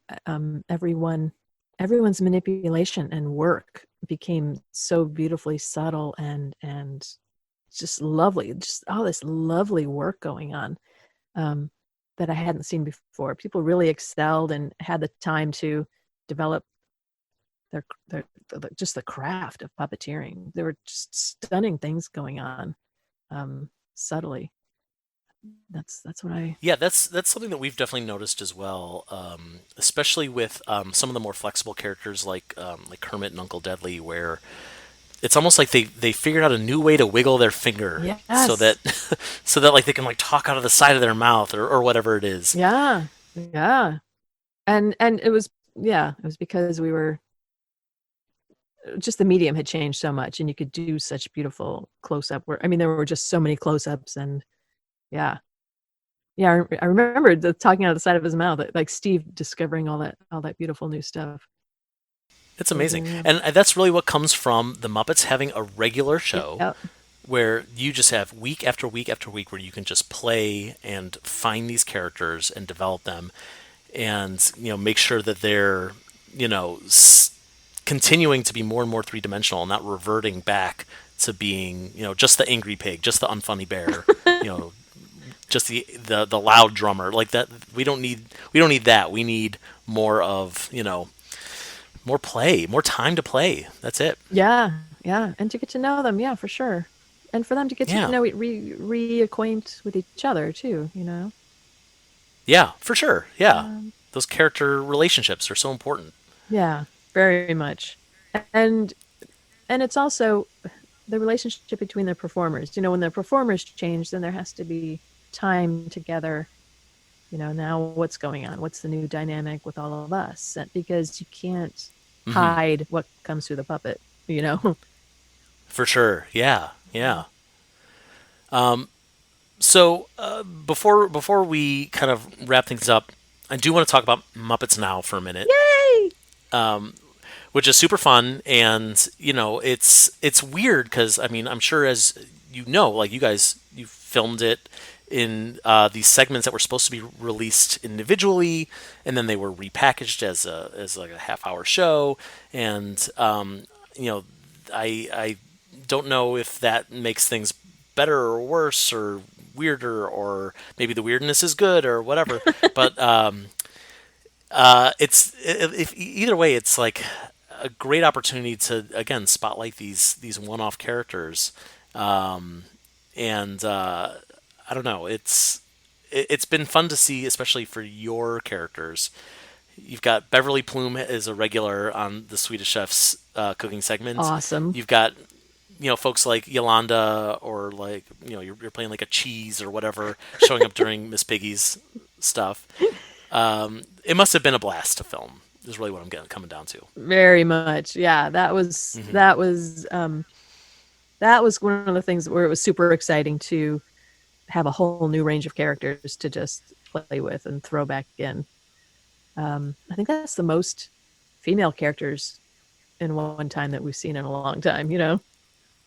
everyone's manipulation and work became so beautifully subtle and just lovely. Just all this lovely work going on um, that I hadn't seen before. People really excelled and had the time to develop their just the craft of puppeteering. There were just stunning things going on subtly. That's what I. Yeah, that's something that we've definitely noticed as well, especially with some of the more flexible characters like Kermit and Uncle Deadly, where it's almost like they figured out a new way to wiggle their finger so Yes. that so that like they can like talk out of the side of their mouth or whatever it is. Yeah. Yeah. And it was it was because we were just the medium had changed so much and you could do such beautiful close up work. I mean, there were just so many close ups and yeah. Yeah, I remember talking out of the side of his mouth, like Steve discovering all that beautiful new stuff. It's So, amazing. yeah. And that's really what comes from the Muppets having a regular show Yep. where you just have week after week after week where you can just play and find these characters and develop them and make sure that they're you know continuing to be more and more three-dimensional and not reverting back to being just the angry pig, just the unfunny bear, you know just the loud drummer like that. We don't need that. We need more of more play, more time to play. That's it. Yeah, yeah, and to get to know them, yeah, for sure, and for them to get to Yeah. reacquaint with each other too. Yeah, for sure. Yeah. Um, Those character relationships are so important. yeah, very much, and and it's also the relationship between the performers. When the performers change, then there has to be time together. Now what's going on? What's the new dynamic with all of us? Because you can't Hmm. hide what comes through the puppet. You know. For sure. Yeah. Yeah. So before we kind of wrap things up, I do want to talk about Muppets Now for a minute, Yay! which is super fun. And it's weird because I mean I'm sure as like you filmed it in these segments that were supposed to be released individually, and then they were repackaged as like a half-hour show. And I don't know if that makes things better or worse or weirder, or maybe the weirdness is good or whatever. But if either way, it's like a great opportunity to again spotlight these one-off characters, and I don't know. It's been fun to see, especially for your characters. You've got Beverly Plume as a regular on the Swedish Chef's cooking segment. Awesome. You've got folks like Yolanda, or like you're playing like a cheese or whatever, showing up during Miss Piggy's stuff. It must have been a blast to film. Is really what I'm coming down to. Very much. Yeah, that was one of the things where it was super exciting to have a whole new range of characters to just play with and throw back in. I think that's the most female characters in one time that we've seen in a long time.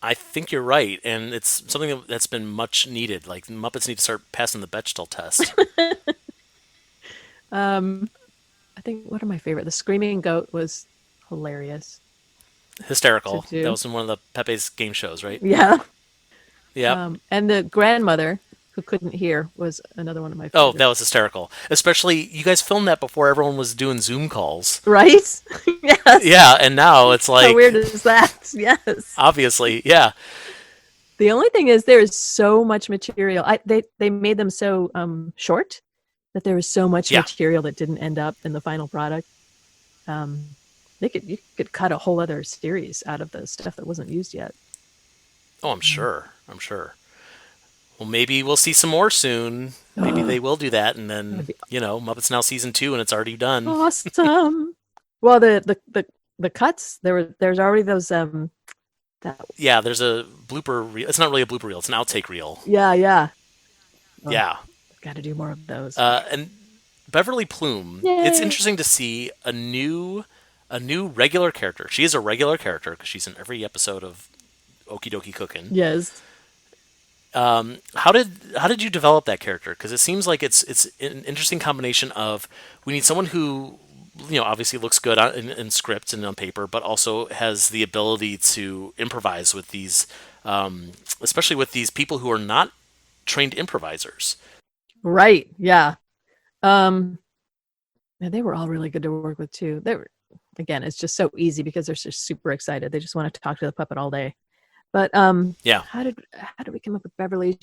I think you're right, and it's something that's been much needed. Like Muppets need to start passing the Bechdel test. I think one of my favorite, the Screaming Goat, was hilarious Hysterical. to do. That was in one of the Pepe's game shows, right? Yeah. Yep. And the grandmother, who couldn't hear was another one of my Oh, that favorites. was hysterical. Especially, you guys filmed that before everyone was doing Zoom calls. Right? Yes. Yeah, and now it's How weird like, is that? Yes. obviously, yeah. The only thing is there is so much material. They made them so short that there was so much Yeah. material that didn't end up in the final product. Um, you could cut a whole other series out of the stuff that wasn't used yet. Oh, I'm sure. I'm sure. Well, maybe we'll see some more soon. Maybe they will do that, and then, That'd be Muppets Now season 2, and it's already done. awesome. Well, the cuts there's already those that Yeah, there's a blooper reel. It's not really a blooper reel. It's an outtake reel. yeah. Oh, Yeah. got to do more of those. And Beverly Plume. It's Yay! interesting to see a new regular character. She is a regular character because she's in every episode of Okie Dokie Cookin'. Yes. How did you develop that character? Because it seems like it's an interesting combination of we need someone who obviously looks good in script and on paper, but also has the ability to improvise with these, especially with these people who are not trained improvisers. Right. Yeah. Um, and they were all really good to work with too. They were, again, it's just so easy because they're just super excited. They just want to talk to the puppet all day. But Yeah, how did we come up with Beverly?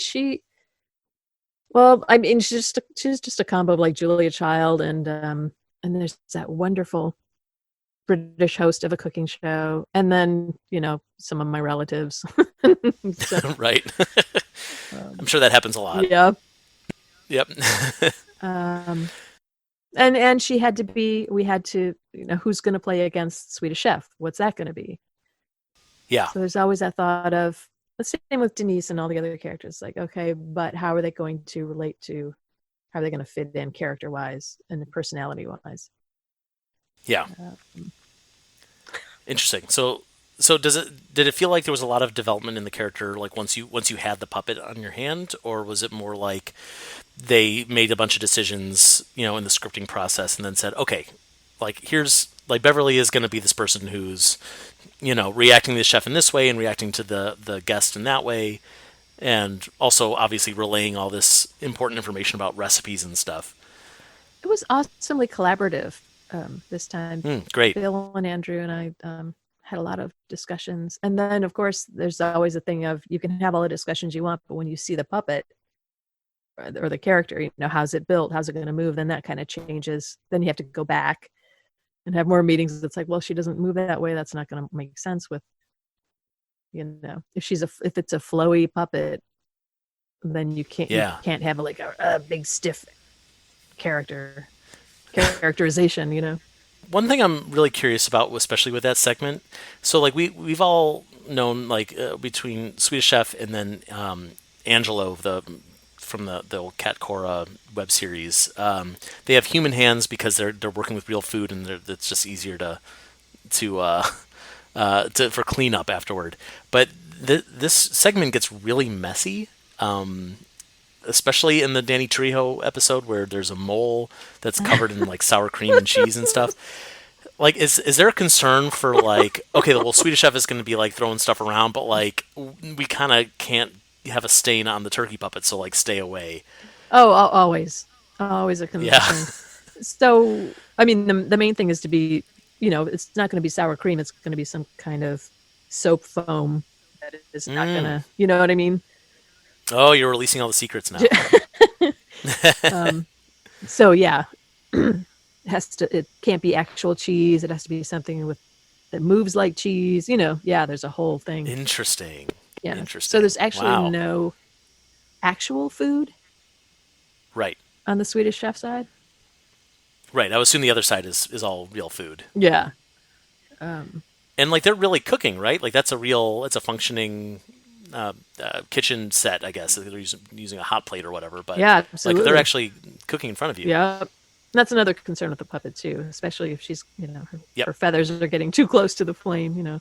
Well, I mean, she's just a combo of like Julia Child and there's that wonderful British host of a cooking show, and then some of my relatives. So, right. I'm sure that happens a lot. yeah. Yep. Um, and she had to be. We had to. Who's going to play against Swedish Chef? What's that going to be? Yeah. So there's always that thought of the same with Denise and all the other characters. Like, okay, but how are they going to relate to? How are they going to fit in character-wise and personality-wise? Yeah. Interesting. So did it feel like there was a lot of development in the character like once you had the puppet on your hand, or was it more like they made a bunch of decisions, in the scripting process and then said, okay, like here's like Beverly is going to be this person who's, reacting to the chef in this way and reacting to the guest in that way, and also obviously relaying all this important information about recipes and stuff. It was awesomely collaborative this time. Great. Bill and Andrew and I had a lot of discussions. And then, of course, there's always a thing of you can have all the discussions you want, but when you see the puppet or the character, how's it built? How's it going to move? Then that kind of changes. Then you have to go back and have more meetings. It's like, well, she doesn't move that way. That's not going to make sense with, if it's a flowy puppet, then you can't have like a big stiff characterization. One thing I'm really curious about, especially with that segment, so like we've all known like between Swedish Chef and then Angelo from the old Cat Cora web series, they have human hands because they're working with real food and it's just easier for cleanup afterward. But this segment gets really messy. Especially in the Danny Trejo episode where there's a mole that's covered in like sour cream and cheese and stuff. Like, is there a concern for like, okay, well, Swedish Chef is going to be like throwing stuff around, but like we kind of can't have a stain on the turkey puppet, so like stay away. Oh, always a concern. Yeah. So, I mean, the main thing is to be, it's not going to be sour cream. It's going to be some kind of soap foam that is not going to, you know what I mean? Oh, you're releasing all the secrets now. So yeah, it can't be actual cheese. It has to be something that moves like cheese. Yeah, there's a whole thing. Interesting. Yeah. Interesting. So there's actually Wow. no actual food Right. on the Swedish Chef side. Right. I would assume the other side is all real food. Yeah. And like they're really cooking, right? Like it's a functioning kitchen set, I guess. They're using a hot plate or whatever, but Yeah, absolutely. like they're actually cooking in front of you. Yeah. That's another concern with the puppet too, especially if she's, Yep. her feathers are getting too close to the flame,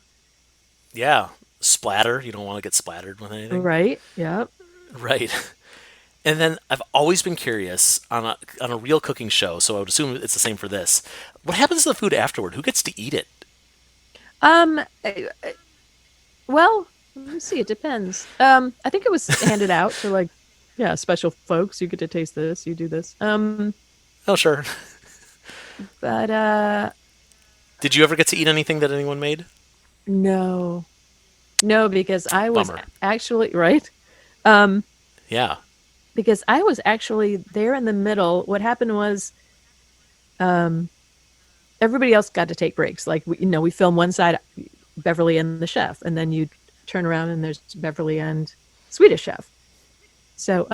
Yeah. Splatter. You don't want to get splattered with anything. Right. Yeah. Right. And then I've always been curious on a real cooking show, so I would assume it's the same for this. What happens to the food afterward? Who gets to eat it? Well, let me see. It depends. I think it was handed out to like Yeah, special folks. You get to taste this. You do this. Oh, sure. But Did you ever get to eat anything that anyone made? no, no, because I was Bummer. actually right. Um, Yeah. because I was actually there in the middle. What happened was, um, everybody else got to take breaks. Like we film one side, Beverly and the chef, and then you turn around and there's Beverly and Swedish chef. So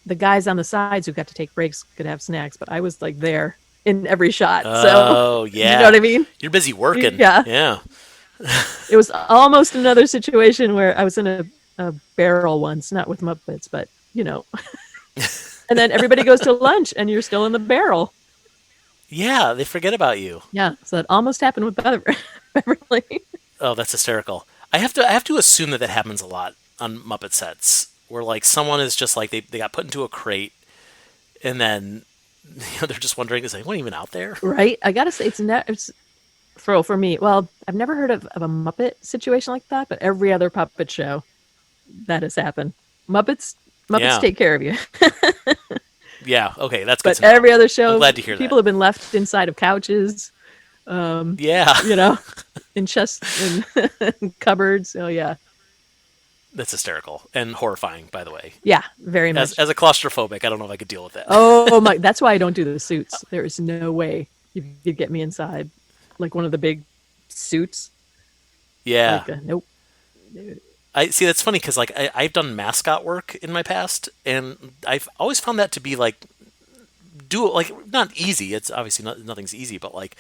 the guys on the sides who got to take breaks could have snacks, but I was like there in every shot. So Oh, you know yeah. what I mean? You're busy working. Yeah. Yeah. It was almost another situation where I was in a barrel once, not with Muppets, but you know. And then everybody goes to lunch and you're still in the barrel. Yeah, they forget about you. Yeah. So it almost happened with Beverly. Oh, that's hysterical. I have to assume that happens a lot on Muppet sets, where like someone is just like they got put into a crate, and then they're just wondering, is anyone even out there? Right? I gotta say it's for me. Well, I've never heard of a Muppet situation like that, but every other puppet show that has happened. Muppets Yeah, take care of you. yeah. Okay, that's good But to know. every other I'm show, glad to hear people that. have been left inside of couches, Yeah, you know, in chests and cupboards. Oh yeah. that's hysterical and horrifying. By the way, Yeah, very as much. as a claustrophobic, I don't know if I could deal with that. Oh my, that's why I don't do the suits. There is no way you could get me inside like one of the big suits. Yeah, Like nope. I see. That's funny because like I've done mascot work in my past, and I've always found that to be like do like not easy. It's obviously nothing's easy, but like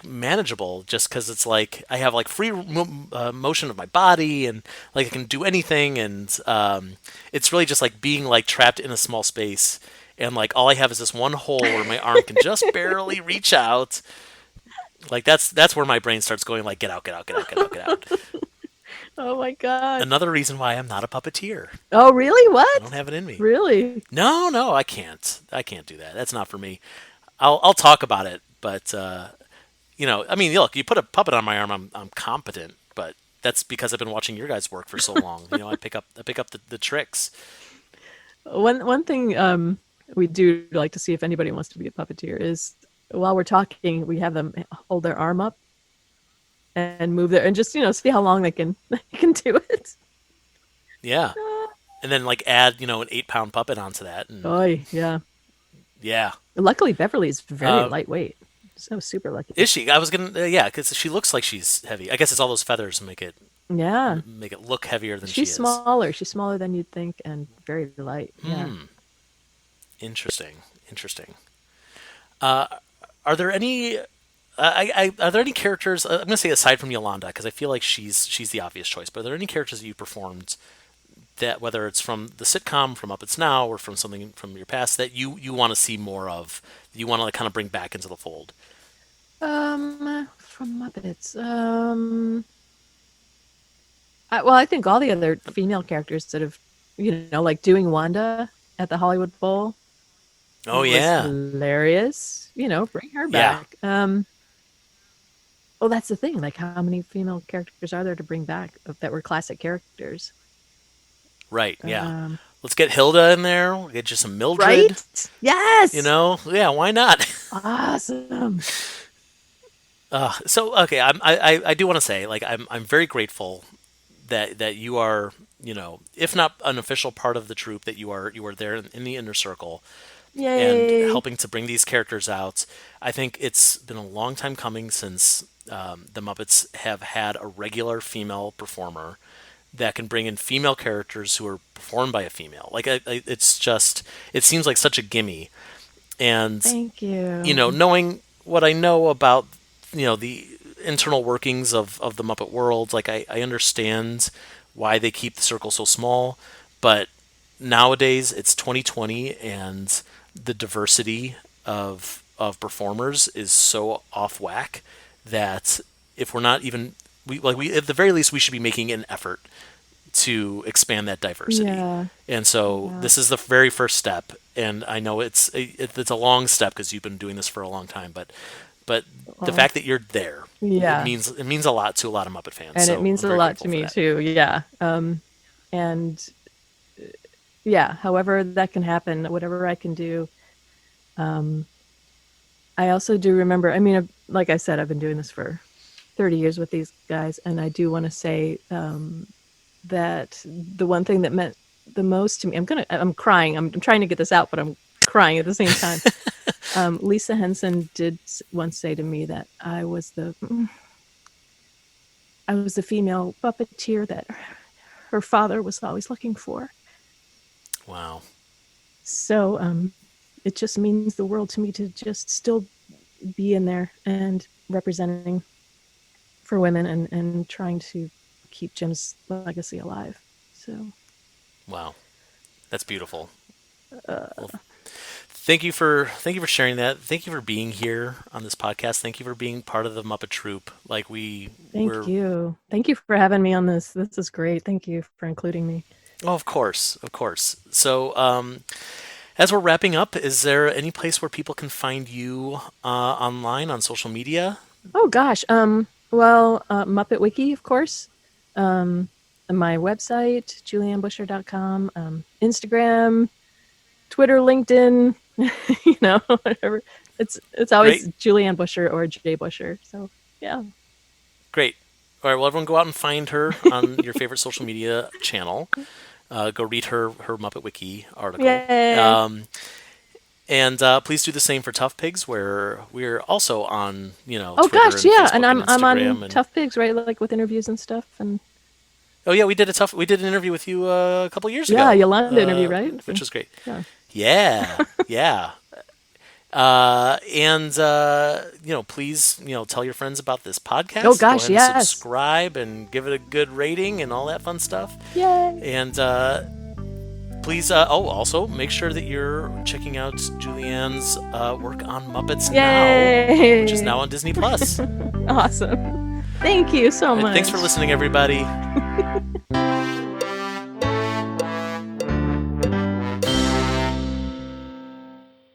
manageable. Just because it's like I have like free motion of my body, and like I can do anything, and it's really just like being like trapped in a small space, and like all I have is this one hole where my arm can just barely reach out. Like that's where my brain starts going like get out, get out, get out, get out, get out. Oh my god. Another reason why I'm not a puppeteer. Oh really? I don't What? have it in me. Really? No, no, I can't. I can't do that. That's not for me. I'll talk about it, but I mean, look, you put a puppet on my arm, I'm competent, but that's because I've been watching your guys work for so long. I pick up the tricks. One thing we do like to see if anybody wants to be a puppeteer is while we're talking, we have them hold their arm up and move their and just see how long they can they can do it. Yeah, and then like add an 8 pound puppet onto that, and Oh yeah. yeah, Luckily, Beverly is very uh, lightweight. So super lucky. is she? I was gonna yeah, because she looks like she's heavy. I guess it's all those feathers Yeah. make it look heavier than she She's is. smaller. She's smaller than you'd think and very light. Yeah. Interesting, interesting. Are there any? Are there any characters? I'm going to say aside from Yolanda, because I feel like she's the obvious choice. But are there any characters that you performed that, whether it's from the sitcom, from Muppets Now, or from something from your past, that you want to see more of, that you want to like kind of bring back into the fold? From Muppets. I think all the other female characters that have, like doing Wanda at the Hollywood Bowl Oh was yeah, hilarious. Bring her yeah, back. Well, that's the thing. Like, how many female characters are there to bring back that were classic characters? right, yeah. Um, Let's get Hilda in there. We'll get you some Mildred. right? Yes. Yeah, why not? Awesome. So okay, I do want to say like I'm very grateful that you are if not an official part of the troupe, that you are there in the inner circle and Yay. helping to bring these characters out. I think it's been a long time coming since the Muppets have had a regular female performer that can bring in female characters who are performed by a female. Like it's just it seems like such a gimme, and Thank you. knowing what I know about the internal workings of the Muppet world, like I understand why they keep the circle so small, but nowadays it's 2020 and the diversity of performers is so off whack that if we're not even we at the very least we should be making an effort to expand that diversity. Yeah. And so Yeah. this is the very first step, and I know it's a long step because you've been doing this for a long time, but the Well, fact that you're there, yeah. it means a lot to a lot of Muppet fans. And So it means I'm a very lot grateful to for me that. too. Yeah. And however that can happen, whatever I can do. I also do remember, I mean, like I said, I've been doing this for 30 years with these guys, and I do want to say that the one thing that meant the most to me, I'm crying, I'm trying to get this out, but I'm crying at the same time. Lisa Henson did once say to me that I was the female puppeteer that her father was always looking for. Wow. So it just means the world to me to just still be in there and representing for women and trying to keep Jim's legacy alive. So, wow, that's beautiful. Well, thank you for sharing that. Thank you for being here on this podcast. Thank you for being part of the Muppet Troupe. Thank you for having me on this. This is great. Thank you for including me. Oh, of course. So, as we're wrapping up, is there any place where people can find you online on social media? Oh gosh. Muppet Wiki, of course. My website, juliannebuescher.com, Instagram, Twitter, LinkedIn, whatever. It's always Great. Julianne Buescher or Jay Buescher. So yeah. Great. All right. Well, everyone go out and find her on your favorite social media channel. Go read her Muppet Wiki article. Yay. And please do the same for Tough Pigs, where we're also on, Twitter gosh, and yeah, Facebook and I'm Instagram on Tough Pigs, right? Like with interviews and stuff. And oh yeah, we did an interview with you a couple years ago. Yeah, Yolanda interview, right? Which was great. Yeah. Yeah. Please, tell your friends about this podcast. Oh gosh, go ahead and yes. subscribe and give it a good rating and all that fun stuff. Yay. And please, also make sure that you're checking out Julianne's work on Muppets Yay. Now, which is now on Disney Plus. Awesome. Thank you so much. Thanks for listening, everybody.